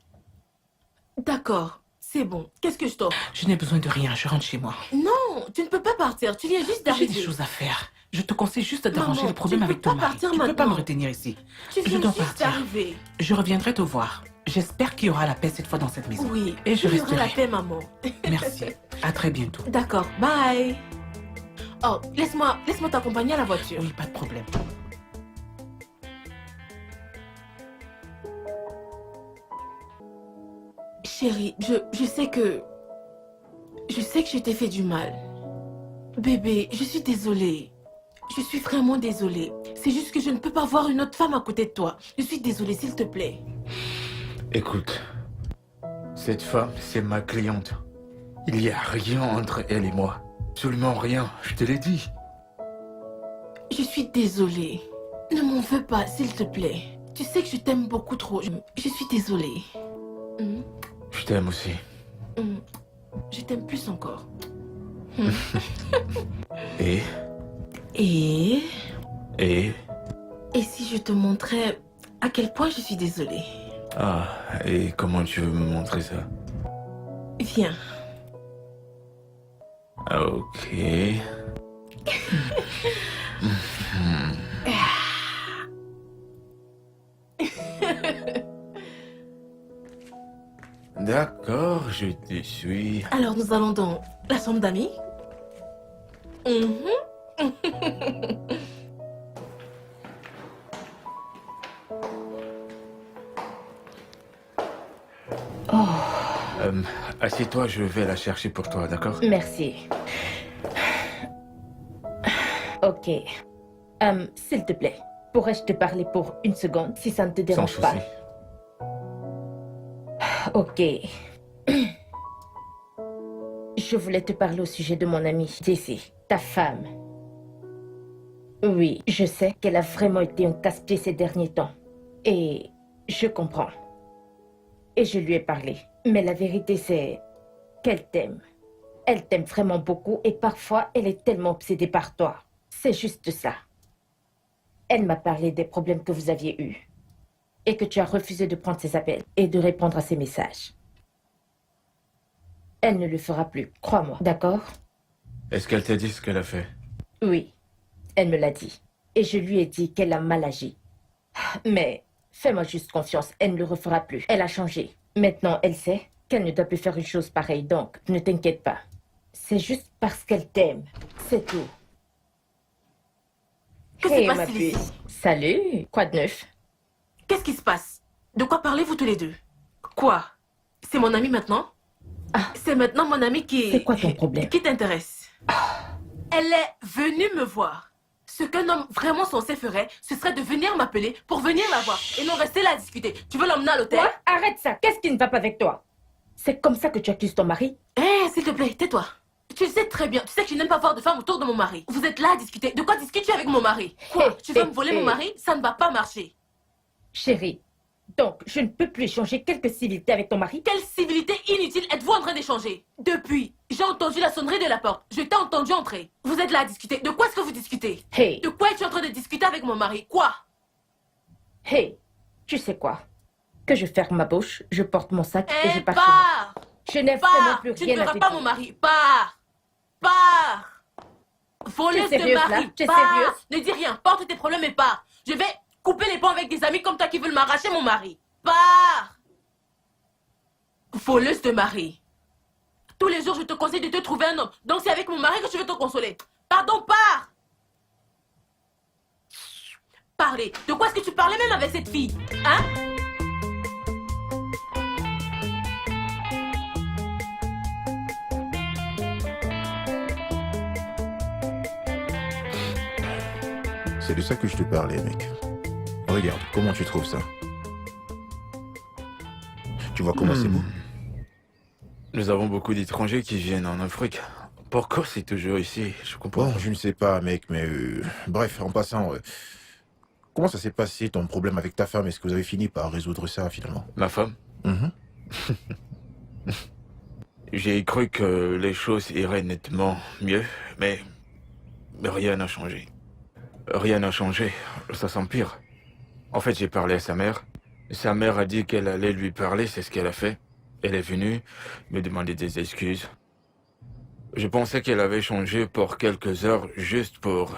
D'accord, c'est bon. Qu'est-ce que je t'offre? Je n'ai besoin de rien, je rentre chez moi. Non, tu ne peux pas partir. Tu viens juste J'ai d'arriver. des choses à faire. Je te conseille juste d'arranger Maman, le problème tu ne avec peux ton pas mari. partir Tu ne peux pas me maintenant. retenir ici. Tu Je viens dois juste partir. d'arriver. Je reviendrai te voir. J'espère qu'il y aura la paix cette fois dans cette maison. Oui, Et je il y aura la resterai. paix, maman. Merci. À très bientôt. D'accord, bye. Oh, laisse-moi t'accompagner à la voiture. Oui, pas de problème. Chérie, je sais que... Je sais que je t'ai fait du mal. Bébé, je suis désolée. Je suis vraiment désolée. C'est juste que je ne peux pas voir une autre femme à côté de toi. Je suis désolée, s'il te plaît. Écoute, cette femme, c'est ma cliente. Il n'y a rien entre elle et moi. Absolument rien, je te l'ai dit. Je suis désolée. Ne m'en veux pas, s'il te plaît. Tu sais que je t'aime beaucoup trop. Je suis désolée. Hmm, Je t'aime aussi. hmm. Je t'aime plus encore. Et Et Et si je te montrais à quel point je suis désolée? Ah, et comment tu veux me montrer ça? Viens. Ok. D'accord, je te suis. Alors nous allons dans la chambre d'amis. Mhm. Assieds-toi, je vais la chercher pour toi, d'accord? Merci. Ok. S'il te plaît, pourrais-je te parler pour une seconde, si ça ne te Sans dérange pas? souci. Ok. Je voulais te parler au sujet de mon amie Jessie, ta femme. Oui, je sais qu'elle a vraiment été un casse-pied ces derniers temps. Et je comprends. Et je lui ai parlé. Mais la vérité, c'est qu'elle t'aime. Elle t'aime vraiment beaucoup et parfois, elle est tellement obsédée par toi. C'est juste ça. Elle m'a parlé des problèmes que vous aviez eus et que tu as refusé de prendre ses appels et de répondre à ses messages. Elle ne le fera plus, crois-moi, d'accord? Est-ce qu'elle t'a dit ce qu'elle a fait? Oui, elle me l'a dit. Et je lui ai dit qu'elle a mal agi. Mais fais-moi juste confiance, elle ne le refera plus. Elle a changé. Maintenant, elle sait qu'elle ne doit plus faire une chose pareille, donc ne t'inquiète pas. C'est juste parce qu'elle t'aime, c'est tout. Que se Hey, ma passe-t-il puce. ici? Salut, quoi de neuf? Qu'est-ce qui se passe? De quoi parlez-vous tous les deux? Quoi? C'est mon ami maintenant? Ah. C'est maintenant mon ami qui... C'est quoi ton problème? Qui t'intéresse? Elle est venue me voir. Ce qu'un homme vraiment censé ferait, ce serait de venir m'appeler pour venir la voir et non rester là à discuter. Tu veux l'emmener à l'hôtel? Quoi? Arrête ça, qu'est-ce qui ne va pas avec toi? C'est comme ça que tu accuses ton mari? Eh, s'il te plaît, tais-toi. Tu le sais très bien, tu sais que je n'aime pas voir de femmes autour de mon mari. Vous êtes là à discuter. De quoi discutes-tu avec mon mari? Quoi? Tu veux me voler mon mari? Ça ne va pas marcher. Chérie, donc je ne peux plus échanger quelques civilités avec ton mari? Quelle civilité inutile êtes-vous en train d'échanger? Depuis, j'ai entendu la sonnerie de la porte. Je t'ai entendu entrer. Vous êtes là à discuter. De quoi est-ce que vous discutez? Hey, De quoi es-tu en train de discuter avec mon mari? Quoi? hey, tu sais quoi? Que je ferme ma bouche, je porte mon sac et je Eh, pars chez moi. pars! Je n'ai vraiment Pars! plus Tu ne rien à verras te pas dire. mon mari. Pars! Pars! Voleuse Tu es de sérieuse, là? mari. Tu es Pars! sérieuse? Ne dis rien. Porte tes problèmes et pars. Je vais couper les ponts avec des amis comme toi qui veulent m'arracher mon mari. Pars! Voleuse de mari. Tous les jours, je te conseille de te trouver un homme. Donc c'est avec mon mari que tu veux te consoler. Pardon, pars! Parlez. De quoi est-ce que tu parlais même avec cette fille? Hein? C'est de ça que je te parlais, mec. Regarde, comment tu trouves ça? Tu vois comment c'est beau? Nous avons beaucoup d'étrangers qui viennent en Afrique. Pourquoi c'est toujours ici? Je comprends. Bon, je ne sais pas, mec, mais... bref, en passant... comment ça s'est passé, ton problème avec ta femme? Est-ce que vous avez fini par résoudre ça, finalement? Ma femme? Mhm. J'ai cru que les choses iraient nettement mieux, mais rien n'a changé. Rien n'a changé, ça s'empire. En fait, j'ai parlé à sa mère. Sa mère a dit qu'elle allait lui parler, c'est ce qu'elle a fait. Elle est venue me demander des excuses. Je pensais qu'elle avait changé pour quelques heures, juste pour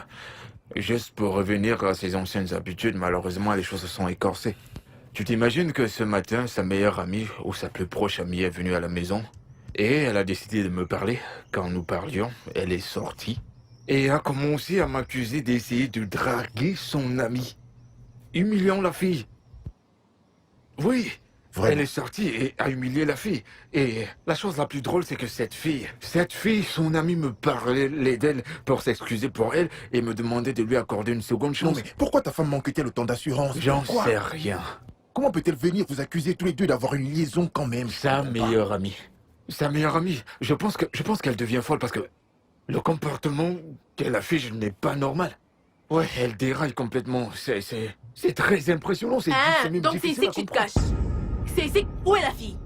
revenir à ses anciennes habitudes. Malheureusement, les choses se sont écorcées. Tu t'imagines que ce matin, sa meilleure amie, ou sa plus proche amie, est venue à la maison, et elle a décidé de me parler. Quand nous parlions, elle est sortie, et a commencé à m'accuser d'essayer de draguer son amie, humiliant la fille. Oui, Vraiment? elle est sortie et a humilié la fille. Et la chose la plus drôle, c'est que cette fille, son amie me parlait d'elle pour s'excuser pour elle et me demandait de lui accorder une seconde Non, chance. mais pourquoi ta femme manque-t-elle autant d'assurance? J'en Pourquoi? sais rien. Comment peut-elle venir vous accuser tous les deux d'avoir une liaison quand même? Je Sa comprends pas. meilleure amie. Sa meilleure amie. Je pense qu'elle devient folle parce que le comportement qu'elle affiche n'est pas normal. Ouais, elle déraille complètement. C'est très impressionnant. C'est Hein? même Donc c'est difficile ici à que tu te comprendre. caches. C'est ici. Où est la fille?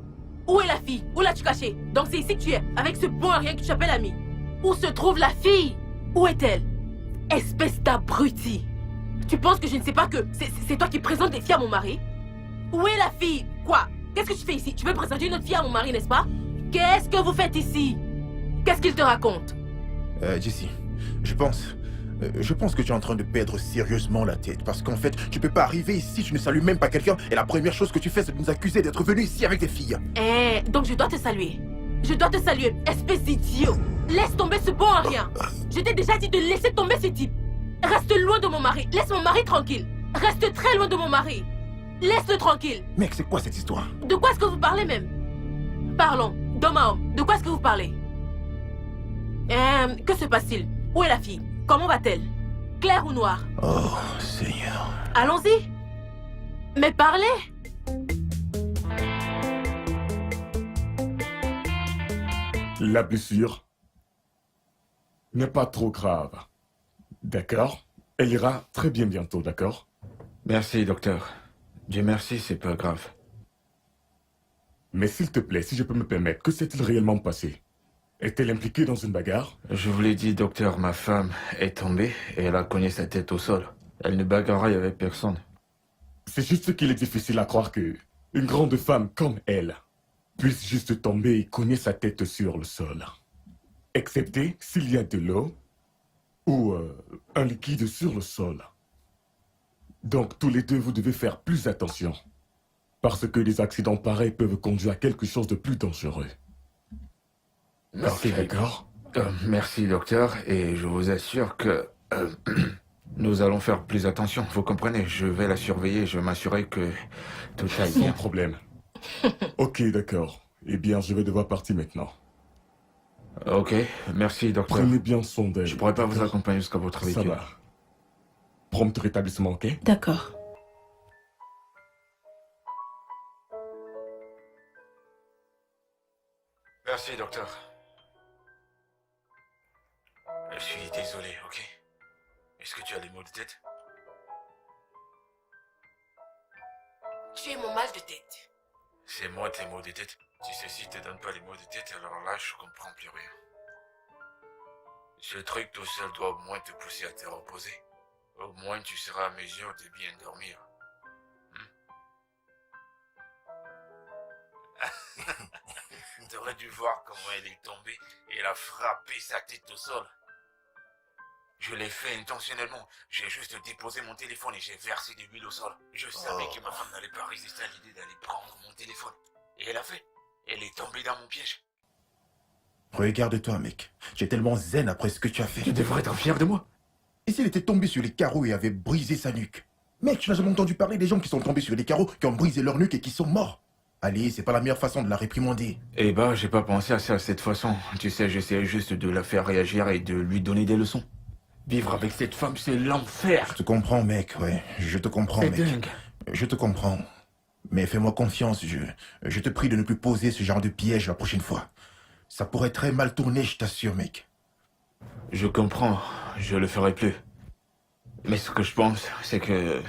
Où est la fille? Où l'as-tu cachée? Donc c'est ici que tu es, avec ce bon rien que tu appelles ami. Où se trouve la fille? Où est-elle? Espèce d'abruti. Tu penses que je ne sais pas que c'est toi qui présentes des filles à mon mari? Où est la fille? Quoi? Qu'est-ce que tu fais ici? Tu veux présenter une autre fille à mon mari, n'est-ce pas? Qu'est-ce que vous faites ici? Qu'est-ce qu'il te raconte? Jessie, je pense que tu es en train de perdre sérieusement la tête. Parce qu'en fait, tu peux pas arriver ici, tu ne salues même pas quelqu'un, et la première chose que tu fais, c'est de nous accuser d'être venu ici avec des filles. Donc je dois te saluer. Je dois te saluer, espèce d'idiot. Laisse tomber ce bon à rien. Je t'ai déjà dit de laisser tomber ce type. Reste loin de mon mari. Laisse mon mari tranquille. Reste très loin de mon mari. Laisse-le tranquille. Mec, c'est quoi cette histoire? De quoi est-ce que vous parlez même? Parlons, d'homme à homme. De quoi est-ce que vous parlez? Que se passe-t-il? Où est la fille? Comment va-t-elle? Claire ou noire? Oh, Seigneur. Allons-y. Mais parlez. La blessure n'est pas trop grave. D'accord? Elle ira très bien bientôt, d'accord? Merci, docteur. Dieu merci, c'est pas grave. Mais s'il te plaît, si je peux me permettre, que s'est-il réellement passé? Est-elle impliquée dans une bagarre? Je vous l'ai dit, docteur, ma femme est tombée et elle a cogné sa tête au sol. Elle ne bagarraille avec personne. C'est juste qu'il est difficile à croire que une grande femme comme elle puisse juste tomber et cogner sa tête sur le sol. Excepté s'il y a de l'eau ou un liquide sur le sol. Donc tous les deux, vous devez faire plus attention. Parce que des accidents pareils peuvent conduire à quelque chose de plus dangereux. Merci, d'accord? Merci, docteur, et je vous assure que nous allons faire plus attention. Vous comprenez, je vais la surveiller, je vais m'assurer que tout aille Sans bien. problème. Ok, d'accord. Eh bien, je vais devoir partir maintenant. Ok, merci, docteur. Prenez bien soin d'elle. Je pourrais pas vous d'accord? accompagner jusqu'à votre Ça véhicule. va. Prompt rétablissement, ok? D'accord. Merci, docteur. Je suis désolé, ok? Est-ce que tu as les maux de tête? Tu es mon mal de tête. C'est moi tes maux de tête. Si ceci te donne pas les maux de tête, alors là, je comprends plus rien. Ce truc tout seul doit au moins te pousser à te reposer. Au moins, tu seras à mesure de bien dormir. T'aurais dû voir comment elle est tombée et elle a frappé sa tête au sol. Je l'ai fait intentionnellement. J'ai juste déposé mon téléphone et j'ai versé de l'huile au sol. Je savais que ma femme n'allait pas résister à l'idée d'aller prendre mon téléphone. Et elle a fait. Elle est tombée dans mon piège. Regarde-toi, mec. J'ai tellement zen après ce que tu as fait. Tu devrais être fier de moi. Et s'il était tombé sur les carreaux et avait brisé sa nuque? Mec, tu n'as jamais entendu parler des gens qui sont tombés sur les carreaux, qui ont brisé leur nuque et qui sont morts? Allez, c'est pas la meilleure façon de la réprimander. Eh ben, j'ai pas pensé à ça de cette façon. Tu sais, j'essayais juste de la faire réagir et de lui donner des leçons. Vivre avec cette femme, c'est l'enfer. Je te comprends, mec, ouais. Je te comprends, C'est mec. dingue. Je te comprends. Mais fais-moi confiance, je te prie de ne plus poser ce genre de piège la prochaine fois. Ça pourrait très mal tourner, je t'assure, mec. Je comprends, je le ferai plus. Mais ce que je pense, c'est que...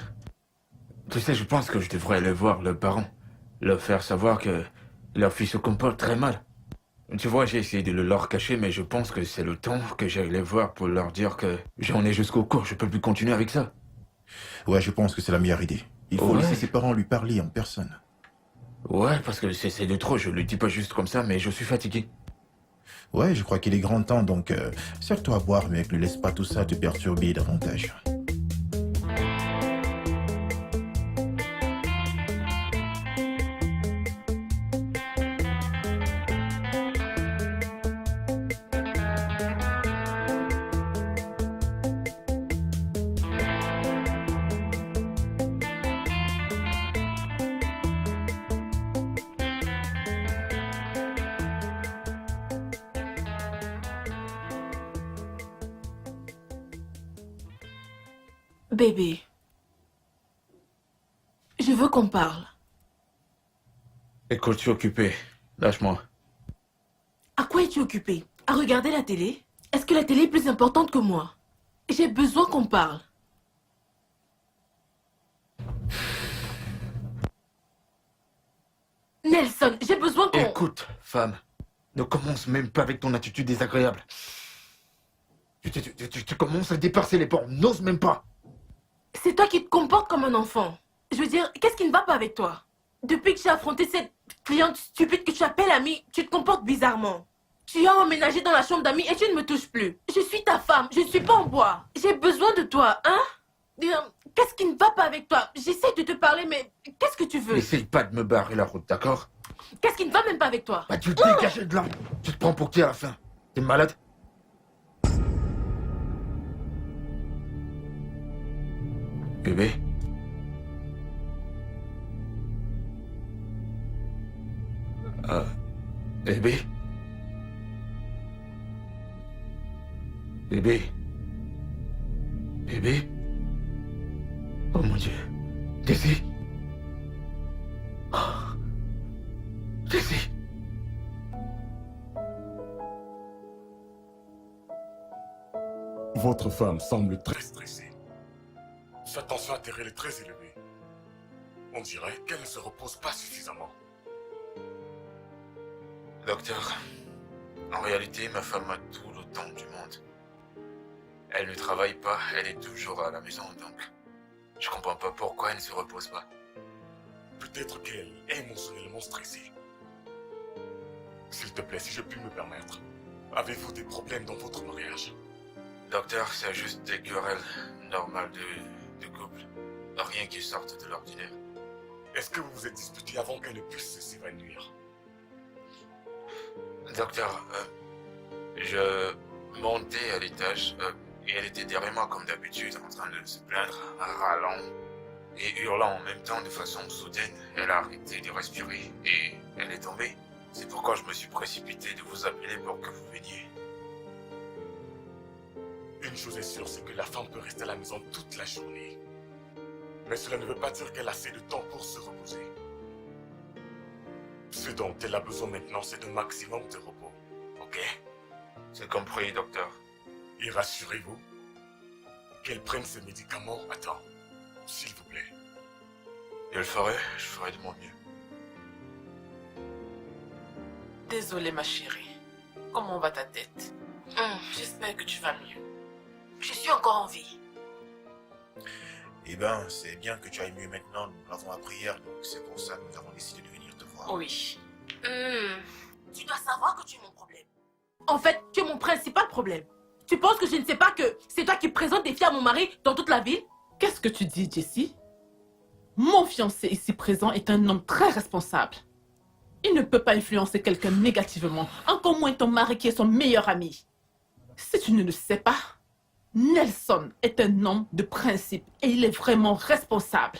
Tu sais, je pense que je devrais aller voir leurs parents. Leur faire savoir que leur fille se comporte très mal. Tu vois, j'ai essayé de le leur cacher, mais je pense que c'est le temps que j'aille les voir pour leur dire que j'en ai jusqu'au cou, je peux plus continuer avec ça. Ouais, je pense que c'est la meilleure idée. Il faut Ouais. laisser ses parents lui parler en personne. Ouais, parce que c'est de trop, je le dis pas juste comme ça, mais je suis fatigué. Ouais, je crois qu'il est grand temps, donc sers-toi à boire, mec. Ne laisse pas tout ça te perturber davantage. Bébé, je veux qu'on parle. Écoute, je suis occupé. Lâche-moi. À quoi es-tu occupé? À regarder la télé? Est-ce que la télé est plus importante que moi? J'ai besoin qu'on parle. Nelson, j'ai besoin qu'on... Écoute, femme, ne commence même pas avec ton attitude désagréable. Tu commences à dépasser les bornes, n'ose même pas. C'est toi qui te comportes comme un enfant. Je veux dire, qu'est-ce qui ne va pas avec toi? Depuis que j'ai affronté cette cliente stupide que tu appelles amie, tu te comportes bizarrement. Tu as emménagé dans la chambre d'amis et tu ne me touches plus. Je suis ta femme, je ne suis pas en bois. J'ai besoin de toi, hein? Qu'est-ce qui ne va pas avec toi? J'essaie de te parler, mais qu'est-ce que tu veux? Essaye pas de me barrer la route, d'accord? Qu'est-ce qui ne va même pas avec toi? Bah tu te dégages de là. Tu te prends pour qui à la fin? T'es malade? Bébé? Bébé? Bébé? Bébé? Oh mon Dieu. Daisy? Oh. Daisy? Votre femme semble très stressée. Sa tension artérielle est très élevée. On dirait qu'elle ne se repose pas suffisamment. Docteur, en réalité, ma femme a tout le temps du monde. Elle ne travaille pas, elle est toujours à la maison, donc je comprends pas pourquoi elle ne se repose pas. Peut-être qu'elle est émotionnellement stressée. S'il te plaît, si je puis me permettre, avez-vous des problèmes dans votre mariage? Docteur, c'est juste des querelles normales de couple. Rien qui sorte de l'ordinaire. Est-ce que vous vous êtes disputé avant qu'elle ne puisse s'évanouir? Docteur, je montais à l'étage et elle était derrière moi comme d'habitude en train de se plaindre, râlant et hurlant en même temps de façon soudaine. Elle a arrêté de respirer et elle est tombée. C'est pourquoi je me suis précipité de vous appeler pour que vous veniez. Une chose est sûre, c'est que la femme peut rester à la maison toute la journée. Mais cela ne veut pas dire qu'elle a assez de temps pour se reposer. Ce dont elle a besoin maintenant, c'est d'un maximum de repos. Ok? C'est compris, docteur. Et rassurez-vous qu'elle prenne ses médicaments à temps, s'il vous plaît. Je ferai de mon mieux. Désolée, ma chérie. Comment va ta tête? J'espère que tu vas mieux. Je suis encore en vie. Eh ben, c'est bien que tu ailles mieux maintenant. Nous l'avons appris hier, donc c'est pour ça que nous avons décidé de venir te voir. Oui. Tu dois savoir que tu es mon problème. En fait, tu es mon principal problème. Tu penses que je ne sais pas que c'est toi qui présentes des filles à mon mari dans toute la ville? Qu'est-ce que tu dis, Jessie? Mon fiancé ici présent est un homme très responsable. Il ne peut pas influencer quelqu'un négativement, encore moins ton mari qui est son meilleur ami. Si tu ne le sais pas, Nelson est un homme de principe et il est vraiment responsable.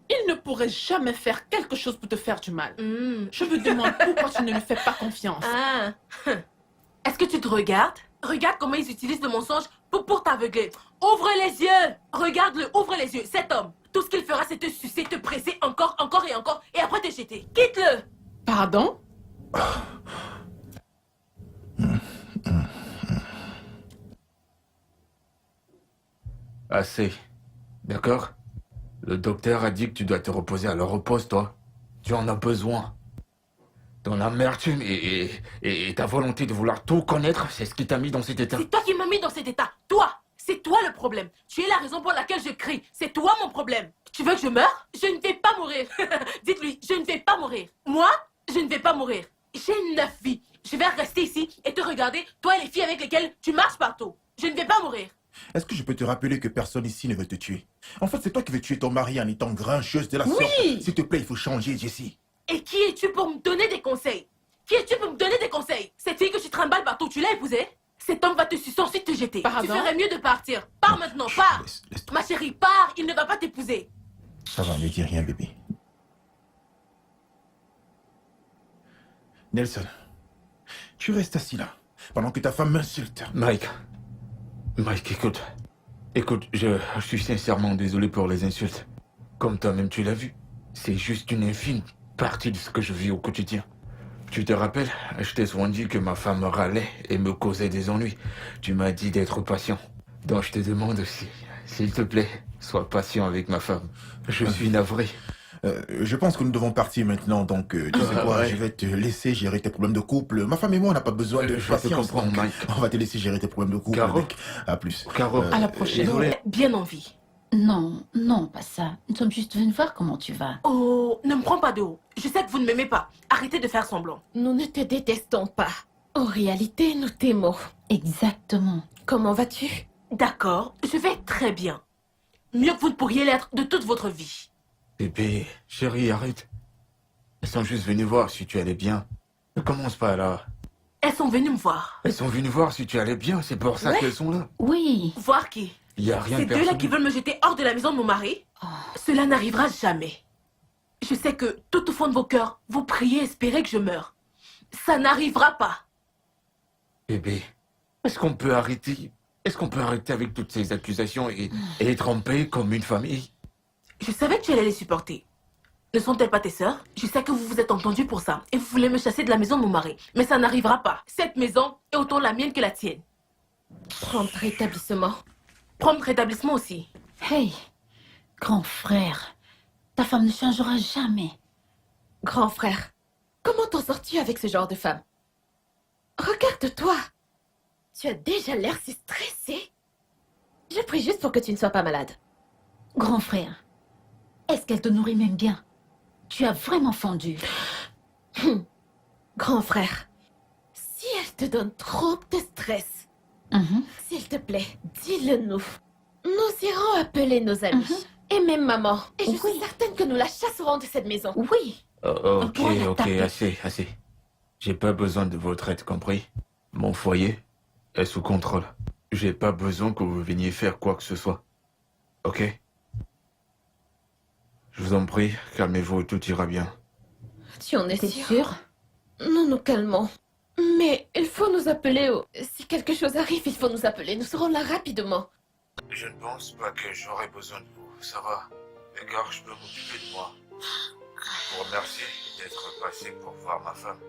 Il ne pourrait jamais faire quelque chose pour te faire du mal. Je me demande pourquoi tu ne lui fais pas confiance. Ah. Est-ce que tu te regardes? Regarde comment ils utilisent le mensonge pour t'aveugler. Ouvre les yeux. Regarde-le, ouvre les yeux. Cet homme, tout ce qu'il fera, c'est te sucer, te presser encore, encore et encore, et après te jeter. Quitte-le. Pardon? Assez. D'accord? Le docteur a dit que tu dois te reposer, alors repose-toi. Tu en as besoin. Ton amertume et ta volonté de vouloir tout connaître, c'est ce qui t'a mis dans cet état. C'est toi qui m'as mis dans cet état. Toi. C'est toi le problème. Tu es la raison pour laquelle je crie. C'est toi mon problème. Tu veux que je meure? Je ne vais pas mourir. Dites-lui, je ne vais pas mourir. Moi, je ne vais pas mourir. J'ai 9 vies. Je vais rester ici et te regarder, toi et les filles avec lesquelles tu marches partout. Je ne vais pas mourir. Est-ce que je peux te rappeler que personne ici ne veut te tuer? En fait, c'est toi qui veux tuer ton mari en étant grincheuse de la sorte. S'il te plaît, il faut changer, Jessie. Et qui es-tu pour me donner des conseils? Qui es-tu pour me donner des conseils? Cette fille que tu trimbales partout, tu l'as épousée? Cet homme va te sucer, ensuite te jeter. Pardon? Tu ferais mieux de partir. Pars maintenant, pars. Laisse-toi. Ma chérie, pars. Il ne va pas t'épouser. Ça va, ne dis rien, bébé. Nelson, tu restes assis là, pendant que ta femme m'insulte. Mike, écoute. Écoute, je suis sincèrement désolé pour les insultes. Comme toi-même tu l'as vu, c'est juste une infime partie de ce que je vis au quotidien. Tu te rappelles, je t'ai souvent dit que ma femme râlait et me causait des ennuis. Tu m'as dit d'être patient. Donc je te demande aussi, s'il te plaît, sois patient avec ma femme. Je suis navré. Je pense que nous devons partir maintenant, donc tu sais quoi, ouais. je vais te laisser gérer tes problèmes de couple. Ma femme et moi, on n'a pas besoin de Je te patience. comprends, donc Mike. on va te laisser gérer tes problèmes de couple. Caro. Avec. À plus. Caro, À la prochaine. désolé. Bien en vie. Non, non, pas ça. Nous sommes juste venus voir comment tu vas. Oh, ne me prends pas de haut. Je sais que vous ne m'aimez pas. Arrêtez de faire semblant. Nous ne te détestons pas. En réalité, nous t'aimons. Exactement. Comment vas-tu? D'accord, je vais très bien. Mieux que vous ne pourriez l'être de toute votre vie. Bébé, chérie, arrête. Elles sont juste venues voir si tu allais bien. Ne commence pas là. Elles sont venues me voir. Elles sont venues voir si tu allais bien, c'est pour ça Ouais. qu'elles sont là. Oui. Voir qui? Il y a rien Ces de deux-là personnel. qui veulent me jeter hors de la maison de mon mari? Cela n'arrivera jamais. Je sais que tout au fond de vos cœurs, vous priez, espérez que je meure. Ça n'arrivera pas. Bébé, est-ce qu'on peut arrêter? Est-ce qu'on peut arrêter avec toutes ces accusations et être en paix comme une famille? Je savais que tu allais les supporter. Ne sont-elles pas tes sœurs? Je sais que vous vous êtes entendus pour ça et vous voulez me chasser de la maison de mon mari. Mais ça n'arrivera pas. Cette maison est autant la mienne que la tienne. Prompt rétablissement. Prompt rétablissement aussi. Hey, grand frère, ta femme ne changera jamais. Grand frère, comment t'en sors-tu avec ce genre de femme? Regarde-toi. Tu as déjà l'air si stressé. Je prie juste pour que tu ne sois pas malade. Grand frère, est-ce qu'elle te nourrit même bien? Tu as vraiment fondu. Grand frère, si elle te donne trop de stress, Mhm. s'il te plaît, dis-le nous. Nous irons appeler nos amis. Et même maman. Et je suis certaine que nous la chasserons de cette maison. Oui. Ok, pourra la ok, taper. assez. J'ai pas besoin de votre aide, compris? Mon foyer est sous contrôle. J'ai pas besoin que vous veniez faire quoi que ce soit. Ok? Je vous en prie, calmez-vous, tout ira bien. Tu en es T'es sûr? sûr? Nous nous calmons. Mais il faut nous appeler. Si quelque chose arrive, il faut nous appeler. Nous serons là rapidement. Je ne pense pas que j'aurai besoin de vous, ça va. D'accord, je peux m'occuper de moi. Je vous remercie d'être passé pour voir ma femme.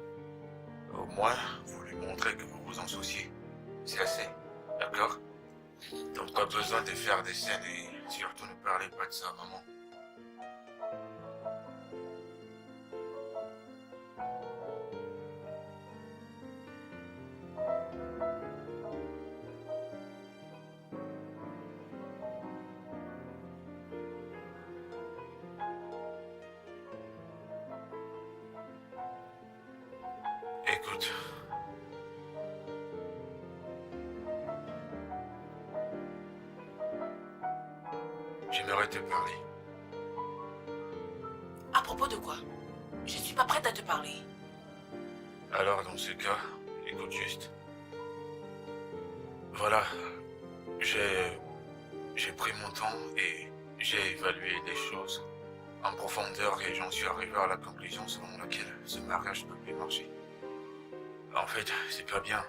Au moins, vous lui montrez que vous vous en souciez. C'est assez, d'accord? Donc pas besoin de faire des scènes et surtout ne parlez pas de ça, maman. Écoute. J'aimerais te parler. À propos de quoi? Je suis pas prête à te parler. Alors, dans ce cas, écoute juste. Voilà, j'ai pris mon temps et j'ai évalué les choses en profondeur et j'en suis arrivé à la conclusion selon laquelle ce mariage ne peut plus marcher. En fait, c'est pas bien.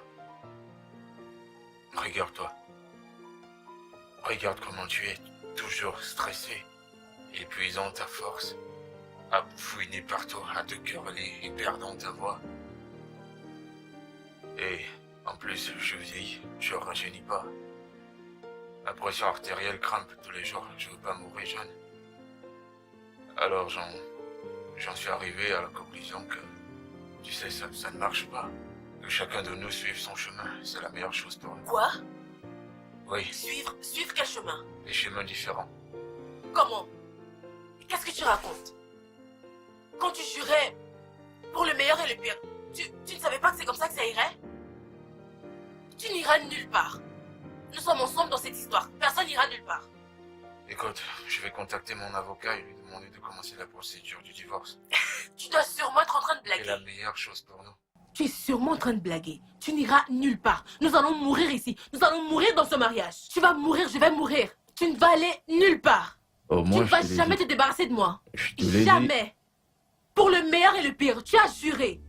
Regarde-toi. Regarde comment tu es, toujours stressé, épuisant ta force, à fouiner partout, à te quereller et perdant ta voix. Et en plus, je vieillis, je rajeunis pas. Ma pression artérielle grimpe tous les jours, je veux pas mourir jeune. Alors j'en suis arrivé à la conclusion que, tu sais, ça ne marche pas. Que chacun de nous suive son chemin, c'est la meilleure chose pour nous. Quoi? Oui, Suivre quel chemin? des chemins différents. Comment? Qu'est-ce que tu racontes? Quand tu jurais pour le meilleur et le pire, tu ne savais pas que c'est comme ça que ça irait? Tu n'iras nulle part. Nous sommes ensemble dans cette histoire. Personne n'ira nulle part. Écoute, je vais contacter mon avocat et lui demander de commencer la procédure du divorce. Tu dois sûrement être en train de C'est la blaguer. meilleure chose pour nous. Tu es sûrement en train de blaguer. Tu n'iras nulle part. Nous allons mourir ici. Nous allons mourir dans ce mariage. Tu vas mourir, je vais mourir. Tu ne vas aller nulle part. Au Tu moins, ne vas jamais te débarrasser de moi. Je te l'ai dit. Jamais. Pour le meilleur et le pire, tu as juré.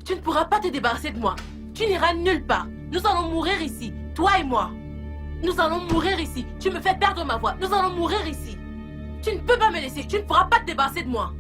Tu ne pourras pas te débarrasser de moi. Tu n'iras nulle part. Nous allons mourir ici, toi et moi. Nous allons mourir ici. Tu me fais perdre ma voix. Nous allons mourir ici. Tu ne peux pas me laisser. Tu ne pourras pas te débarrasser de moi.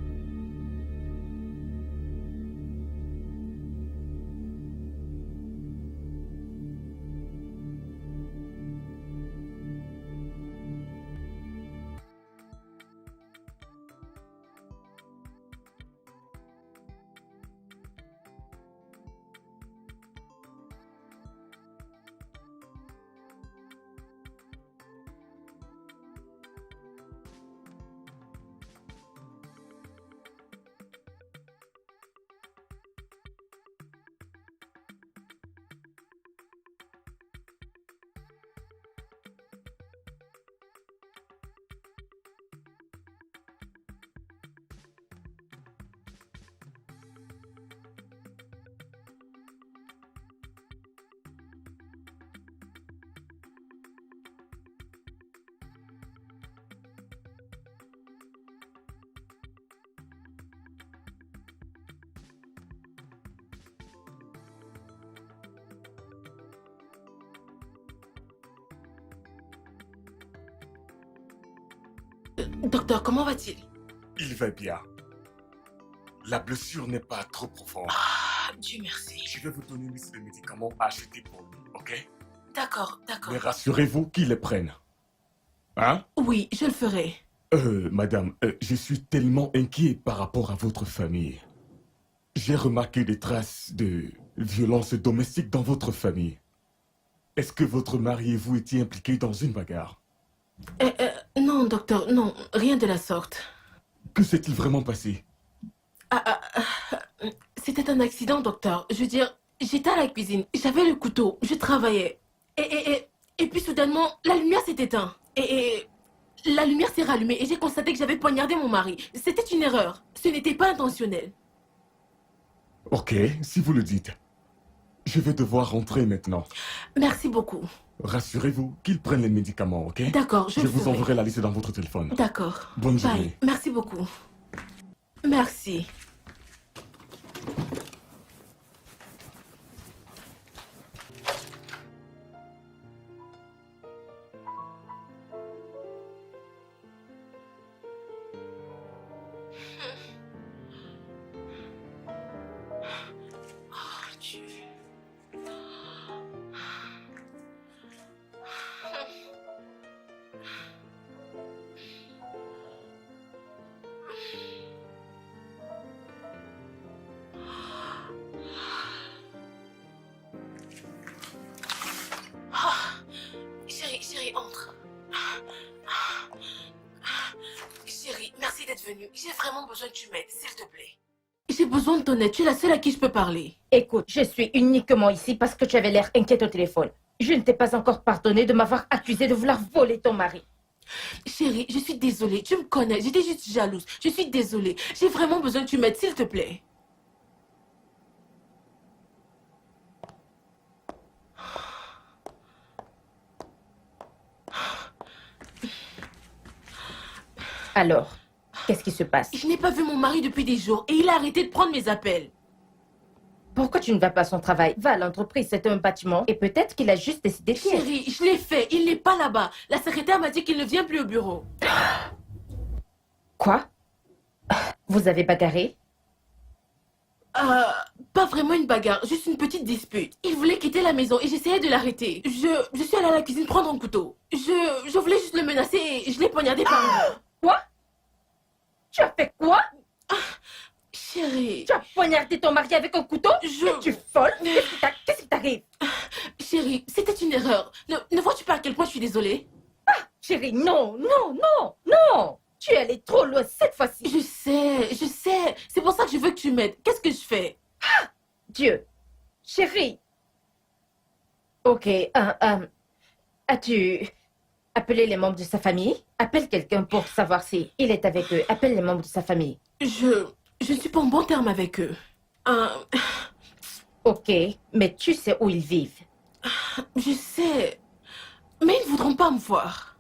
Docteur, comment va-t-il? Il va bien. La blessure n'est pas trop profonde. Ah, Dieu merci. Je vais vous donner une liste de médicaments à acheter pour lui, ok? D'accord, d'accord. Mais rassurez-vous qu'il les prenne. Hein? Oui, je le ferai. Madame, je suis tellement inquiet par rapport à votre famille. J'ai remarqué des traces de violence domestique dans votre famille. Est-ce que votre mari et vous étiez impliqués dans une bagarre? Non, docteur, non, rien de la sorte. Que s'est-il vraiment passé? C'était un accident, docteur. Je veux dire, j'étais à la cuisine, j'avais le couteau, je travaillais. Et puis soudainement, la lumière s'est éteinte. Et la lumière s'est rallumée et j'ai constaté que j'avais poignardé mon mari. C'était une erreur. Ce n'était pas intentionnel. Ok, si vous le dites. Je vais devoir rentrer maintenant. Merci beaucoup. Rassurez-vous qu'il prenne les médicaments, ok? D'accord, je Je le vous ferai. enverrai la liste dans votre téléphone. D'accord. Bonne Bye. journée. Merci beaucoup. Merci. Oh, Dieu. Chérie, entre. Chérie, merci d'être venue. J'ai vraiment besoin que tu m'aides, s'il te plaît. J'ai besoin de ton aide. Tu es la seule à qui je peux parler. Écoute, je suis uniquement ici parce que tu avais l'air inquiète au téléphone. Je ne t'ai pas encore pardonné de m'avoir accusé de vouloir voler ton mari. Chérie, je suis désolée. Tu me connais. J'étais juste jalouse. Je suis désolée. J'ai vraiment besoin que tu m'aides, s'il te plaît. Alors, qu'est-ce qui se passe? Je n'ai pas vu mon mari depuis des jours et il a arrêté de prendre mes appels. Pourquoi tu ne vas pas à son travail? Va à l'entreprise, c'est un bâtiment. Et peut-être qu'il a juste décidé de y être. Chérie, je l'ai fait. Il n'est pas là-bas. La secrétaire m'a dit qu'il ne vient plus au bureau. Quoi? Vous avez bagarré? Pas vraiment une bagarre, juste une petite dispute. Il voulait quitter la maison et j'essayais de l'arrêter. Je suis allée à la cuisine prendre un couteau. Je voulais juste le menacer et je l'ai poignardé par là. Quoi? Tu as fait quoi? Chérie, Tu as poignardé ton mari avec un couteau? Tu es folle? Qu'est-ce qui t'arrive? chérie, c'était une erreur. Ne vois-tu pas à quel point je suis désolée? Chérie, non, non, non, non! Tu es allée trop loin cette fois-ci. Je sais. C'est pour ça que je veux que tu m'aides. Qu'est-ce que je fais? Dieu. Chérie. Ok, as-tu appelé les membres de sa famille? Appelle quelqu'un pour savoir si il est avec eux. Appelle les membres de sa famille. Je ne suis pas en bon terme avec eux. Ok, mais tu sais où ils vivent. Je sais. Mais ils ne voudront pas me voir.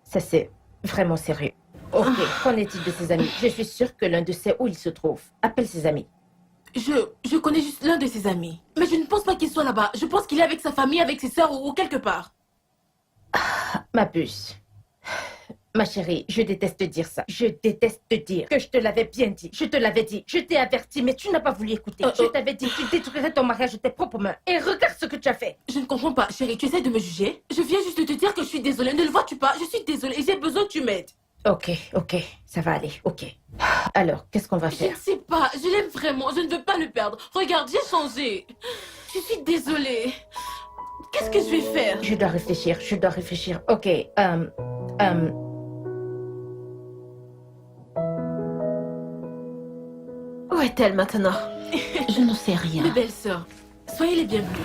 Ça, c'est vraiment sérieux. Ok, qu'en est-il de ses amis? Je suis sûre que l'un de sait où il se trouve. Appelle ses amis. Je connais juste l'un de ses amis. Mais je ne pense pas qu'il soit là-bas. Je pense qu'il est avec sa famille, avec ses sœurs ou quelque part. Ma puce. Ma chérie, je déteste dire ça. Je déteste te dire que je te l'avais bien dit. Je te l'avais dit. Je t'ai averti, mais tu n'as pas voulu écouter. Je t'avais dit que tu détruirais ton mariage de tes propres mains. Et regarde ce que tu as fait. Je ne comprends pas. Chérie, tu essaies de me juger? Je viens juste de te dire que je suis désolée. Ne le vois-tu pas? Je suis désolée. J'ai besoin que tu m'aides. Ok, ça va aller, ok. Alors, qu'est-ce qu'on va Je faire? ne sais pas. Je l'aime vraiment. Je ne veux pas le perdre. Regarde, j'ai changé. Je suis désolée. Qu'est-ce que je vais faire? Je dois réfléchir. Ok, Où est-elle maintenant? Je n'en sais rien. Mes belles sœurs, soyez les bienvenues.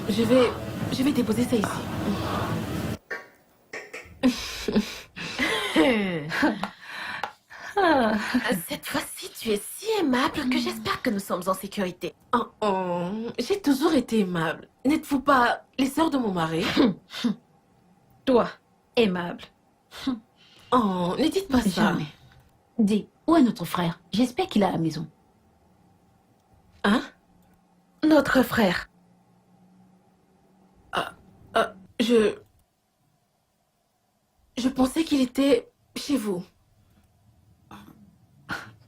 Je vais déposer ça ici. Cette fois-ci, tu es si aimable que j'espère que nous sommes en sécurité. J'ai toujours été aimable. N'êtes-vous pas les sœurs de mon mari? Toi, aimable. Oh, ne dites pas ça. Jamais. Dis, où est notre frère? J'espère qu'il est à la maison. Hein? Notre frère. Je pensais qu'il était chez vous.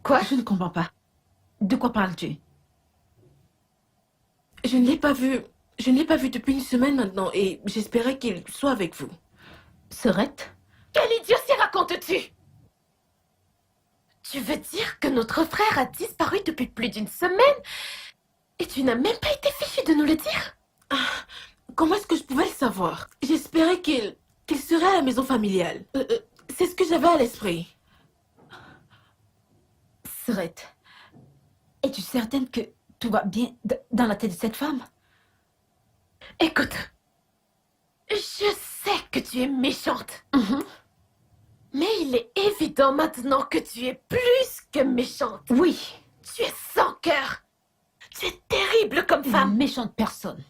Quoi? Je ne comprends pas. De quoi parles-tu? Je ne l'ai pas vu. Je ne l'ai pas vu depuis une semaine maintenant et j'espérais qu'il soit avec vous. Serette? Quelle idiotie racontes-tu? Tu veux dire que notre frère a disparu depuis plus d'une semaine et tu n'as même pas été fichu de nous le dire? Comment est-ce que je pouvais le savoir? J'espérais qu'il serait à la maison familiale. C'est ce que j'avais à l'esprit. Serette, es-tu certaine que tout va bien dans la tête de cette femme? Écoute, je sais que tu es méchante. Mais il est évident maintenant que tu es plus que méchante. Oui, Tu es sans cœur. Tu es terrible comme une femme. méchante personne.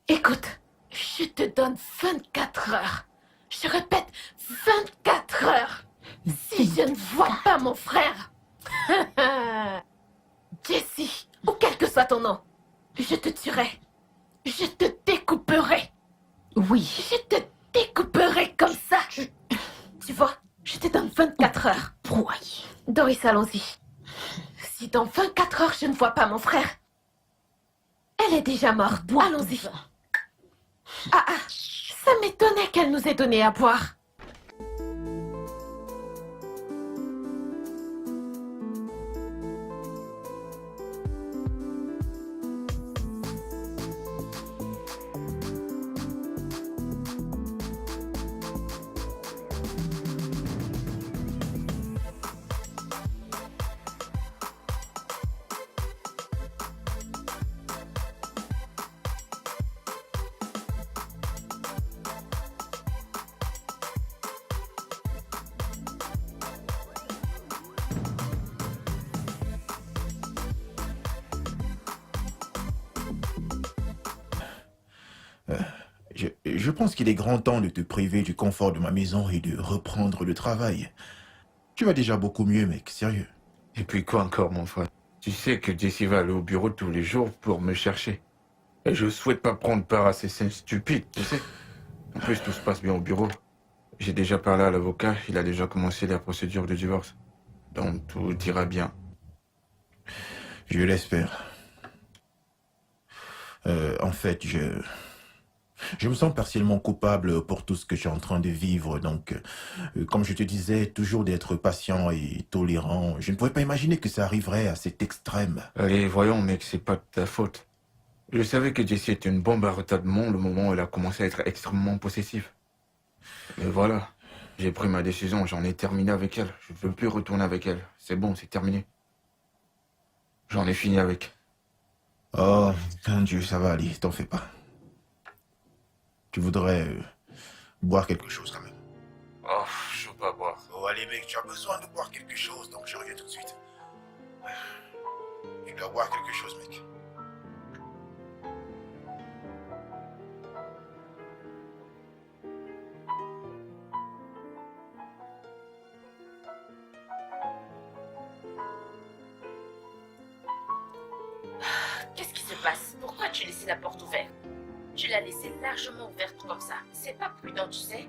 Écoute, je te donne 24 heures. Je répète, 24 heures. Si je ne vois pas mon frère, Jessie, ou quel que soit ton nom, je te tuerai. Je te découperai. Oui. Je te découperai comme ça. Tu vois, je te donne 24 heures. Broye. Doris, allons-y. Si dans 24 heures je ne vois pas mon frère, elle est déjà morte. Bois Allons-y. ton vin. Ça m'étonnait qu'elle nous ait donné à boire. Je pense qu'il est grand temps de te priver du confort de ma maison et de reprendre le travail. Tu vas déjà beaucoup mieux, mec, sérieux. Et puis quoi encore, mon frère? Tu sais que Jessie va aller au bureau tous les jours pour me chercher. Et je souhaite pas prendre part à ces scènes stupides, tu sais. En plus, tout se passe bien au bureau. J'ai déjà parlé à l'avocat, il a déjà commencé la procédure de divorce. Donc tout ira bien. Je l'espère. En fait, je me sens partiellement coupable pour tout ce que je suis en train de vivre. Donc, comme je te disais, toujours d'être patient et tolérant. Je ne pouvais pas imaginer que ça arriverait à cet extrême. Allez, voyons, mec, c'est pas de ta faute. Je savais que Jessie était une bombe à retardement le moment où elle a commencé à être extrêmement possessive. Mais voilà, j'ai pris ma décision, j'en ai terminé avec elle. Je ne veux plus retourner avec elle. C'est bon, c'est terminé. J'en ai fini avec. Oh, mon Dieu, ça va aller, t'en fais pas. Tu voudrais boire quelque chose quand même. Oh, je veux pas boire. Oh, allez, mec, tu as besoin de boire quelque chose, donc je reviens tout de suite. Tu dois boire quelque chose, mec. Qu'est-ce qui se passe? Pourquoi tu laisses la porte ouverte? Tu l'as laissée largement ouverte comme ça. C'est pas prudent, tu sais.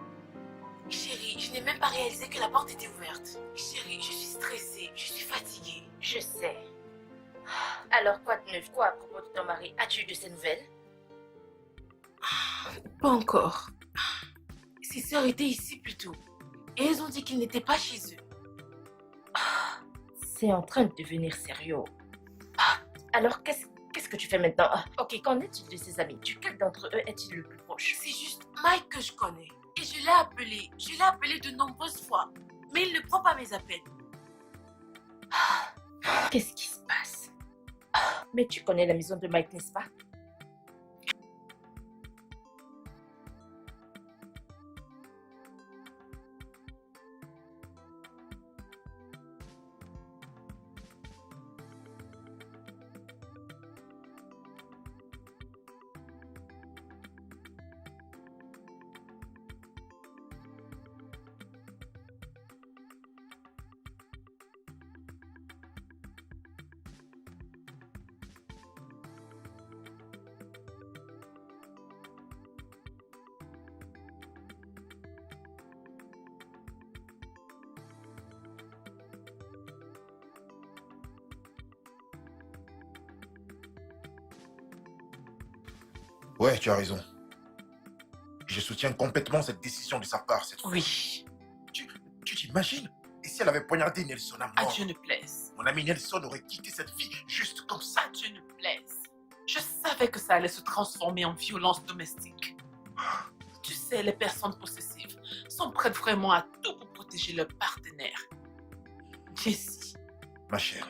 Chérie, je n'ai même pas réalisé que la porte était ouverte. Chérie, je suis stressée, je suis fatiguée. Je sais. Alors, quoi de neuf? Quoi à propos de ton mari? As-tu eu de ces nouvelles? Pas encore. Ses sœurs étaient ici plus tôt. Et elles ont dit qu'ils n'étaient pas chez eux. C'est en train de devenir sérieux. Alors, qu'est-ce que tu fais maintenant? Ok, qu'en est-il de ses amis? Duquel d'entre eux est-il le plus proche? C'est juste Mike que je connais. Et je l'ai appelé. Je l'ai appelé de nombreuses fois. Mais il ne prend pas mes appels. Qu'est-ce qui se passe? Mais tu connais la maison de Mike, n'est-ce pas? Ouais, tu as raison. Je soutiens complètement cette décision de sa part cette fois. Oui, Tu t'imagines? Et si elle avait poignardé Nelson à à mort? Dieu ne plaise. Mon ami Nelson aurait quitté cette vie juste comme ça. À Dieu ne plaise. Je savais que ça allait se transformer en violence domestique. Tu sais, les personnes possessives sont prêtes vraiment à tout pour protéger leur partenaire. Jessie, Ma chère,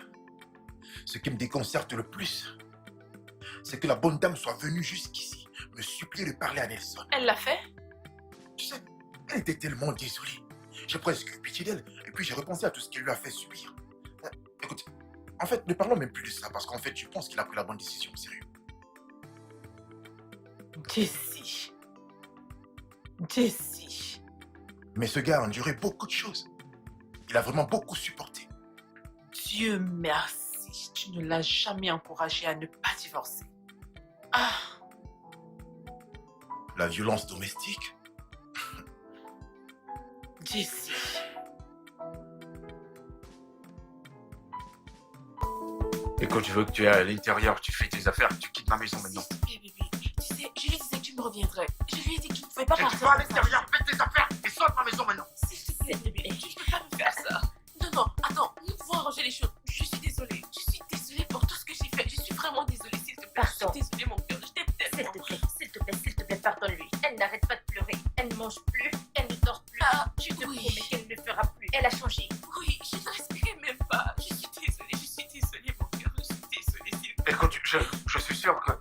ce qui me déconcerte le plus, c'est que la bonne dame soit venue jusqu'ici me supplier de parler à Nelson. elle l'a fait? Tu sais, elle était tellement désolée. J'ai presque eu pitié d'elle et puis j'ai repensé à tout ce qu'elle lui a fait subir. Écoute, en fait, ne parlons même plus de ça parce qu'en fait, je pense qu'il a pris la bonne décision, sérieux. Jessie. Jessie. Mais ce gars a enduré beaucoup de choses. Il a vraiment beaucoup supporté. Dieu merci, tu ne l'as jamais encouragé à ne pas divorcer. Ah, La violence domestique, Jessie. Et quand tu veux que tu ailles à l'intérieur, tu fais tes affaires, tu quittes ma maison maintenant. S'il te plaît, bébé. Tu sais, je lui disais que tu me reviendrais. Je lui ai dit que tu ne pouvais pas tu partir. vas à l'extérieur, fais tes affaires et sors de ma maison maintenant. S'il te plaît, bébé. Tu ne peux pas me faire ça. Non, non, attends. Nous pouvons arranger les choses. Je suis désolée. Je suis désolée pour tout ce que j'ai fait. Je suis vraiment désolée, s'il te plaît. Pardon. Je suis désolée, mon cœur. Je t'aime tellement. S'il te plaît, pardonne-lui. Elle n'arrête pas de pleurer. Elle ne mange plus, elle ne dort plus. Je te oui. promets qu'elle ne le fera plus. Elle a changé. Oui, je ne respirais même pas. Je suis désolée, mon cœur. Je suis désolée, s'il te plaît. Écoute, je suis sûr que...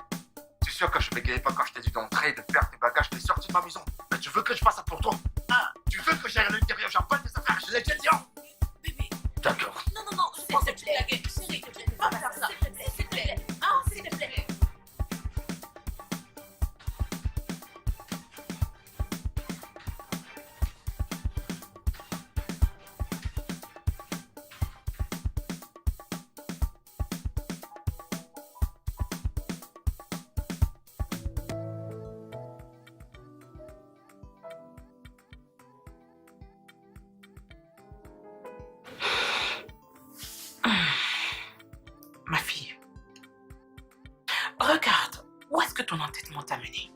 C'est sûr que je bégayais pas quand je t'ai dit d'entrer, de faire tes bagages, t'es sorti de ma maison. Mais tu veux que je fasse ça pour toi? Tu veux que j'aille à l'intérieur, j'emballe tes affaires, je l'ai déjà dit. Bébé. D'accord. Non, non, non. Je pense que tu blaguais. Chérie, tu ne peux pas faire ça. S'il te plaît. S'il te plaît. ton entêtement t'a mené.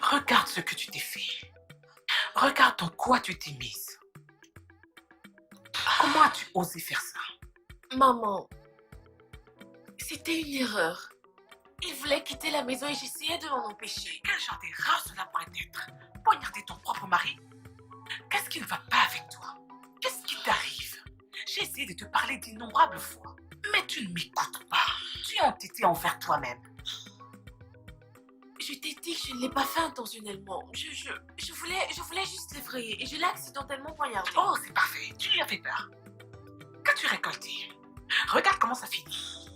Regarde ce que tu t'es fait. Regarde dans quoi tu t'es mise. Comment as-tu osé faire ça? Maman, c'était une erreur. Il voulait quitter la maison et j'essayais de l'en empêcher. Quel genre d'erreur cela pourrait être? Poignarder ton propre mari? Qu'est-ce qui ne va pas avec toi? Qu'est-ce qui t'arrive? J'ai essayé de te parler d'innombrables fois, mais tu ne m'écoutes pas. Tu es entêté envers toi-même. Je t'ai dit que je ne l'ai pas fait intentionnellement. Je voulais juste l'effrayer et je l'ai accidentellement poignardé. Oh, c'est parfait. Tu lui as fait peur. Qu'as-tu récolté? Regarde comment ça finit.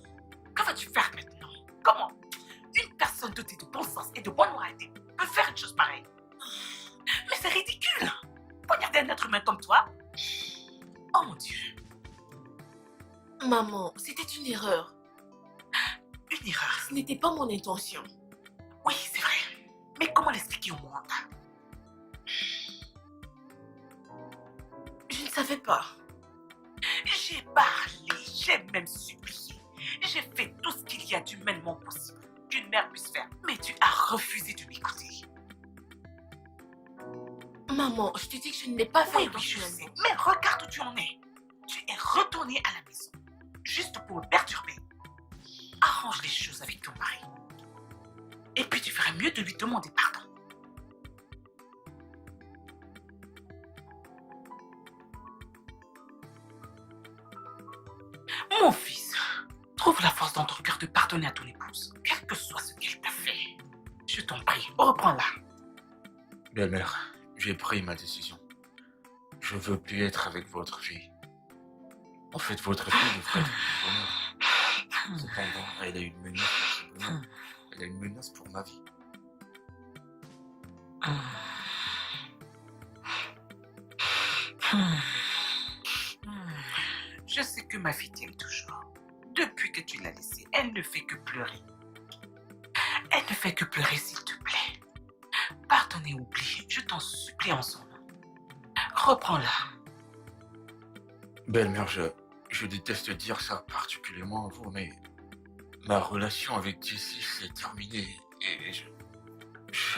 Que vas-tu faire maintenant? Comment une personne dotée de bon sens et de bonne moralité peut faire une chose pareille? Mais c'est ridicule. Poignarder un être humain comme toi? Oh mon Dieu. Maman, c'était une erreur. Une erreur. Ce n'était pas mon intention. Oui, c'est vrai. Mais comment l'expliquer au monde? Je ne savais pas. J'ai parlé, j'ai même supplié. J'ai fait tout ce qu'il y a d'humainement possible qu'une mère puisse faire. Mais tu as refusé de m'écouter. Maman, je te dis que je ne l'ai pas fait Oui, je sais. Mais regarde où tu en es. Tu es retourné à la maison. Juste pour me perturber. Arrange les choses avec ton mari. Et puis tu ferais mieux de lui demander pardon. Mon fils, trouve la force dans ton cœur de pardonner à ton épouse, quel que soit ce qu'elle t'a fait. Je t'en prie, reprends-la. Belle-mère, j'ai pris ma décision. Je veux plus être avec votre fille. En fait, votre fille vous ferait du bonheur. Cependant, elle a une menace pour son bonheur. Elle a une menace pour ma vie. Je sais que ma fille t'aime toujours. Depuis que tu l'as laissée, elle ne fait que pleurer. Elle ne fait que pleurer, s'il te plaît. Pardonne et oublie, je t'en supplie en son nom. Reprends-la. Belle-mère, je déteste dire ça particulièrement à vous, mais ma relation avec Jessie s'est terminée et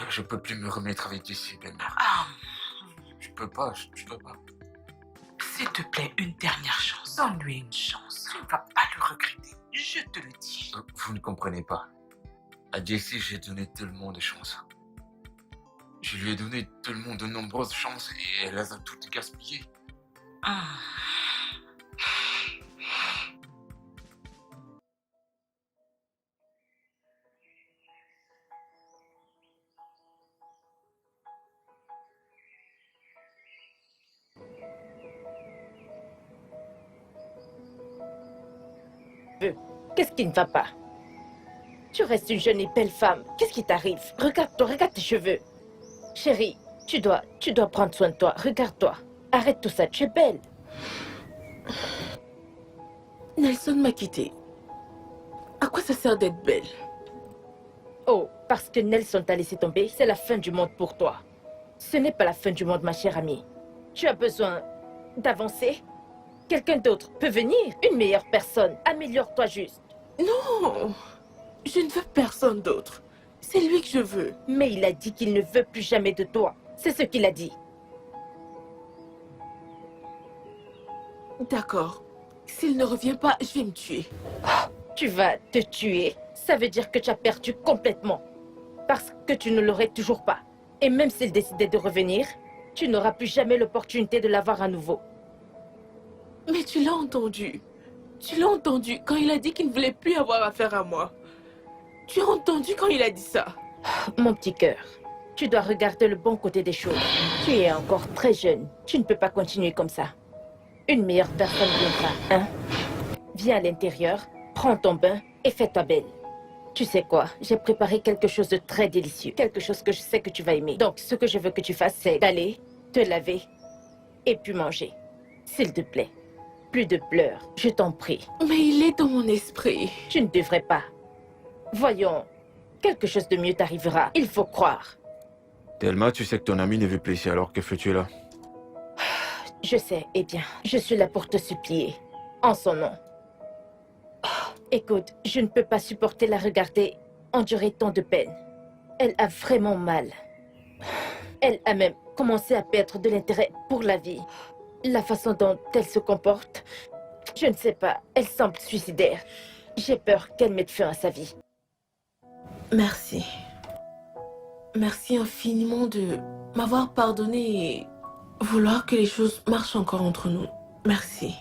je peux plus me remettre avec Jessie, belle-mère. Ah, Je peux pas. s'il te plaît, une dernière chance. Donne-lui une chance. Tu ne vas pas le regretter. Je te le dis. Vous ne comprenez pas. À Jessie, j'ai donné tellement de chances. Je lui ai donné tellement de nombreuses chances et elle les a toutes gaspillées. Qu'est-ce qui ne va pas? Tu restes une jeune et belle femme. Qu'est-ce qui t'arrive? Regarde-toi, regarde tes cheveux. Chérie, tu dois prendre soin de toi. Regarde-toi. Arrête tout ça, tu es belle. Nelson m'a quittée. À quoi ça sert d'être belle? Oh, parce que Nelson t'a laissé tomber, c'est la fin du monde pour toi. Ce n'est pas la fin du monde, ma chère amie. Tu as besoin d'avancer. Quelqu'un d'autre peut venir. Une meilleure personne. Améliore-toi juste. Non, je ne veux personne d'autre. C'est lui que je veux. Mais il a dit qu'il ne veut plus jamais de toi. C'est ce qu'il a dit. D'accord. S'il ne revient pas, je vais me tuer. Tu vas te tuer. Ça veut dire que tu as perdu complètement. Parce que tu ne l'aurais toujours pas. Et même s'il décidait de revenir, tu n'auras plus jamais l'opportunité de l'avoir à nouveau. Mais tu l'as entendu. Tu l'as entendu quand il a dit qu'il ne voulait plus avoir affaire à moi. Tu as entendu quand il a dit ça. Mon petit cœur, tu dois regarder le bon côté des choses. Tu es encore très jeune. Tu ne peux pas continuer comme ça. Une meilleure personne viendra, hein? Viens à l'intérieur, prends ton bain et fais-toi belle. Tu sais quoi? J'ai préparé quelque chose de très délicieux. Quelque chose que je sais que tu vas aimer. Donc, ce que je veux que tu fasses, c'est d'aller te laver et puis manger. S'il te plaît. Plus de pleurs, je t'en prie. Mais il est dans mon esprit. Tu ne devrais pas. Voyons, quelque chose de mieux t'arrivera. Il faut croire. Thelma, tu sais que ton ami ne veut plus ici, alors que fais-tu là? Je sais, eh bien, je suis là pour te supplier. En son nom. Écoute, je ne peux pas supporter la regarder enduré tant de peine. Elle a vraiment mal. Elle a même commencé à perdre de l'intérêt pour la vie. La façon dont elle se comporte, je ne sais pas, elle semble suicidaire. J'ai peur qu'elle mette fin à sa vie. Merci. Merci infiniment de m'avoir pardonné et vouloir que les choses marchent encore entre nous. Merci.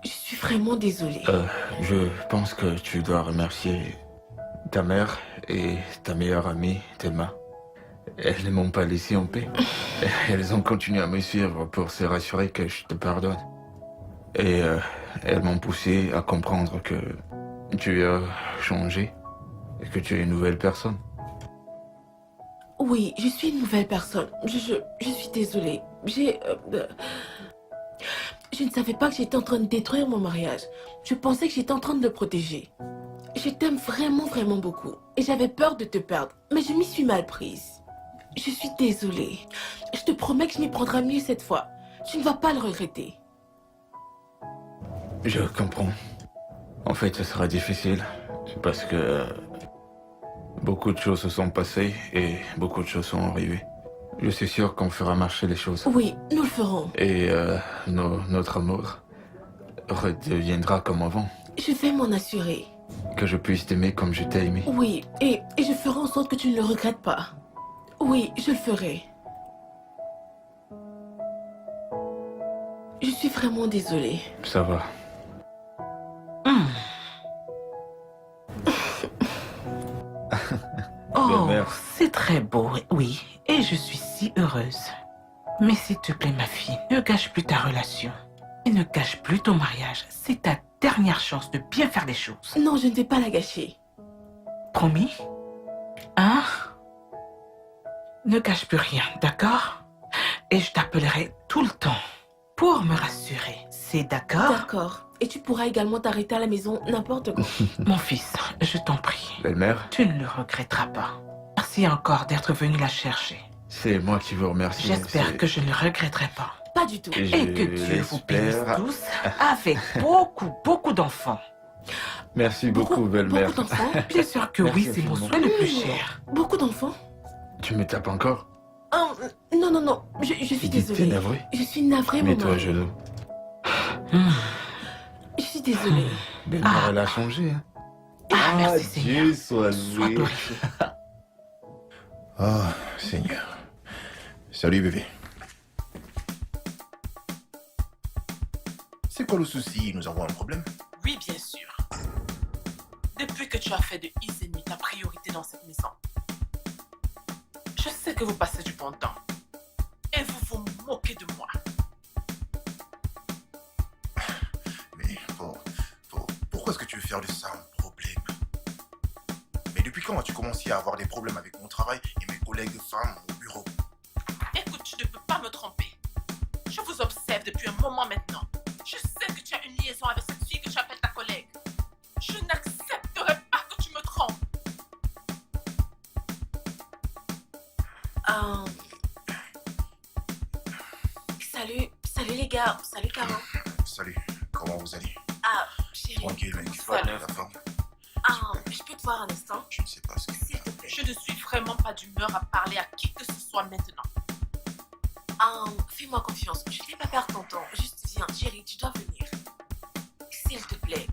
Je suis vraiment désolée. Je pense que tu dois remercier ta mère et ta meilleure amie, Thelma. Elles ne m'ont pas laissé en paix. Elles ont continué à me suivre pour se rassurer que je te pardonne. Et elles m'ont poussé à comprendre que tu as changé et que tu es une nouvelle personne. Oui, je suis une nouvelle personne. Je suis désolée. Je ne savais pas que j'étais en train de détruire mon mariage. Je pensais que j'étais en train de le protéger. Je t'aime vraiment, vraiment beaucoup. Et j'avais peur de te perdre. Mais je m'y suis mal prise. Je suis désolée. Je te promets que je m'y prendrai mieux cette fois. Tu ne vas pas le regretter. Je comprends. En fait, ce sera difficile parce que beaucoup de choses se sont passées et beaucoup de choses sont arrivées. Je suis sûr qu'on fera marcher les choses. Oui, nous le ferons. Et notre amour redeviendra comme avant. Je vais m'en assurer. Que je puisse t'aimer comme je t'ai aimé. Oui, et je ferai en sorte que tu ne le regrettes pas. Oui, je le ferai. Je suis vraiment désolée. Ça va. Oh, Belle-mère. c'est très beau, oui, et je suis si heureuse. Mais s'il te plaît, ma fille, ne gâche plus ta relation. Et ne gâche plus ton mariage. C'est ta dernière chance de bien faire les choses. Non, je ne vais pas la gâcher. Promis? Hein? Ne gâche plus rien, d'accord? Et je t'appellerai tout le temps pour me rassurer. C'est d'accord? D'accord. Et tu pourras également t'arrêter à la maison n'importe quand. Mon fils, je t'en prie. Belle-mère, Tu ne le regretteras pas. Merci encore d'être venu la chercher. c'est moi qui vous remercie. J'espère C'est- que je ne le regretterai pas. Pas du tout. Et Et que Dieu vous bénisse l'espère. tous avec beaucoup, beaucoup d'enfants. Merci beaucoup, belle-mère. Beaucoup d'enfants. Bien sûr que oui, Merci c'est mon infiniment. souhait le plus cher. Beaucoup d'enfants. Tu me tapes encore? Oh, non, non, non. Je suis T'es désolée. navré? Je suis navrée, mon Mets-toi à mari. genoux. Je suis désolée. Belle-mère, elle a changé, hein. Ah, merci Seigneur. Dieu soit Sois loué. glorifié. Ah, Seigneur. Salut, bébé. C'est quoi le souci? Nous avons un problème? Oui, bien sûr. Depuis que tu as fait de Izumi ta priorité dans cette maison, je sais que vous passez du bon temps. Et vous vous moquez de moi. Mais pourquoi est-ce que tu veux faire de ça un problème? Mais depuis quand as-tu commencé à avoir des problèmes avec mon travail et mes collègues femmes au bureau? Écoute, tu ne peux pas me tromper. Je vous observe depuis un moment maintenant. Je sais que tu as une liaison avec cette fille que tu appelles ta collègue. Je n'accepterai pas que tu me trompes. Salut les gars. Salut Caro. Salut, comment vous allez? Ah, chérie. Tranquille, mec. Salut. La forme? Je peux te voir un instant? Je ne sais pas ce que... S'il te plaît. Je ne suis vraiment pas d'humeur à parler à qui que ce soit maintenant. Fais-moi confiance. Je ne vais pas perdre ton temps. Juste viens, chérie, tu dois venir. S'il te plaît.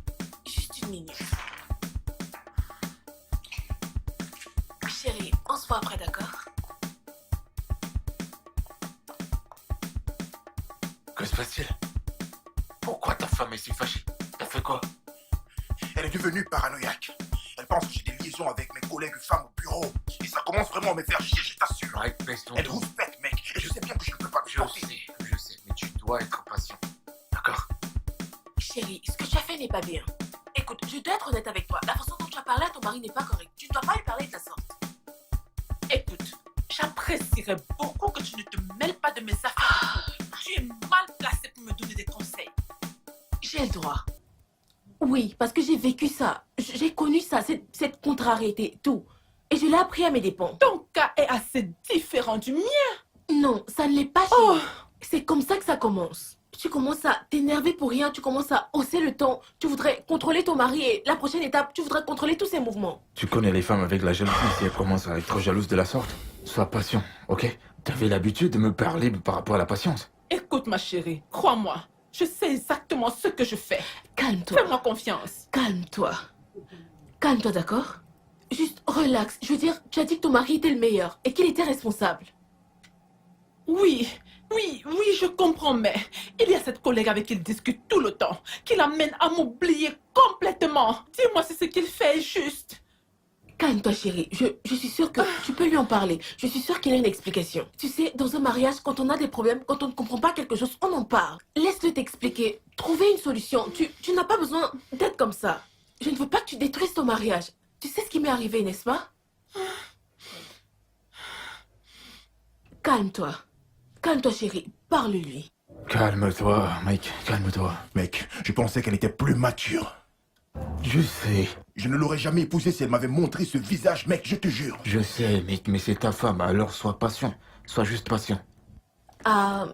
Juste une minute. Chérie, on se voit après, d'accord? Que se passe-t-il? Pourquoi ta femme est si fâchée? T'as fait quoi? Elle est devenue paranoïaque. Elle pense que j'ai des liaisons avec mes collègues femmes au bureau. Et ça commence vraiment à me faire chier, je t'assure. Mike, baisse ton Elle ton. rouspète, mec. Et je sais bien que je ne peux pas le supporter. Je sais, mais tu dois être patient. D'accord? Chérie, ce que tu as fait n'est pas bien. Écoute, je dois être honnête avec toi. La façon dont tu as parlé à ton mari n'est pas correcte. Tu ne dois pas lui parler de la sorte. Écoute, j'apprécierais beaucoup que tu ne te mêles pas de mes affaires. Tu es mal placé pour me donner des conseils. J'ai le droit. Oui, parce que j'ai vécu ça. J'ai connu ça, cette contrariété, tout. Et je l'ai appris à mes dépens. Ton cas est assez différent du mien. Non, ça ne l'est pas, chérie. Oh. C'est comme ça que ça commence. tu commences à t'énerver pour rien, tu commences à hausser le ton. Tu voudrais contrôler ton mari et la prochaine étape, tu voudrais contrôler tous ses mouvements. Tu connais les femmes avec la jalousie, si elles commencent à être jalouses de la sorte. Sois patient, ok? T'avais l'habitude de me parler par rapport à la patience. Écoute, ma chérie, crois-moi, je sais exactement ce que je fais. Calme-toi. Fais-moi confiance. Calme-toi. Calme-toi, d'accord? Juste relax. Je veux dire, tu as dit que ton mari était le meilleur et qu'il était responsable. Oui, je comprends, mais il y a cette collègue avec qui il discute tout le temps, qui l'amène à m'oublier complètement. Dis-moi si ce qu'il fait est juste. Calme-toi, chérie. Je suis sûre que tu peux lui en parler. Je suis sûre qu'il a une explication. Tu sais, dans un mariage, quand on a des problèmes, quand on ne comprend pas quelque chose, on en parle. Laisse-le t'expliquer. Trouver une solution. Tu n'as pas besoin d'être comme ça. Je ne veux pas que tu détruises ton mariage. Tu sais ce qui m'est arrivé, n'est-ce pas? Calme-toi. Calme-toi, chérie. Parle-lui. Calme-toi, mec, calme-toi. Mec, je pensais qu'elle était plus mature. Je sais, Je ne l'aurais jamais épousée si elle m'avait montré ce visage, mec, je te jure. je sais, mec, mais c'est ta femme, alors sois patient. Sois juste patient. Ah...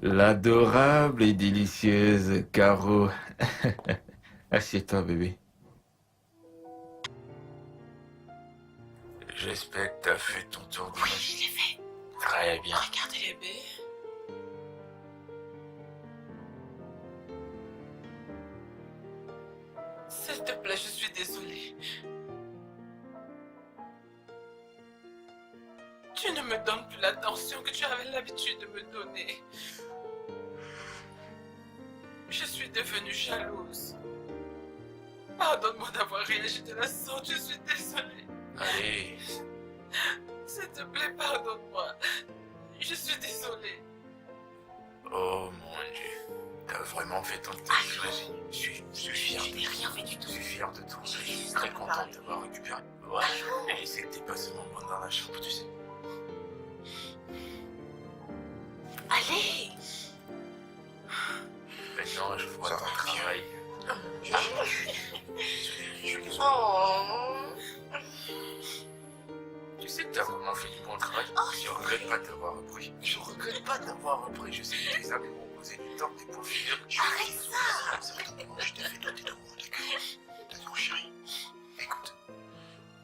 L'adorable et délicieuse Caro. Assieds-toi, bébé. J'espère que t'as fait ton tour de Oui, je l'ai fait. Très bien. Regardez les bébés. S'il te plaît, je suis désolée. Tu ne me donnes plus l'attention que tu avais l'habitude de me donner. Je suis devenue jalouse. Pardonne-moi d'avoir réagi de la sorte, je suis désolée. Allez, S'il te plaît, pardonne-moi. Je suis désolée. oh mon Dieu. T'as vraiment fait ton temps. Je suis fier. Je n'ai rien fait du tout. Je suis fier de toi. Je suis très content de t'avoir récupéré. Ouais, et c'est que t'es pas seulement bon dans la chambre, tu sais. Allez. Maintenant, je vois ton travail. Oh. Tu sais que t'as vraiment fait du bon travail. Je regrette pas de t'avoir repris. Je regrette pas d'avoir repris. Je sais que tes amis m'ont posé du temps, mais pour finir, Arrête ça. C'est vrai que je t'ai fait doter de moi, d'accord, chérie. Écoute,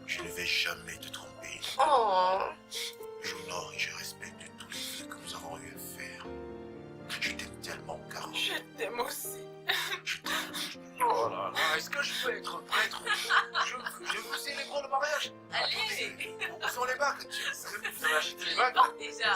je ne vais jamais te tromper. Oh. J'honore et je respecte tous les vœux que nous avons eu à faire. Je t'aime tellement, Caro. Je t'aime aussi. Je t'aime. oh là là, est-ce que je peux être prêtre? Je vous célèbre le mariage. Allez. Où sont les bagues? Vous avez acheté les bagues? Déjà.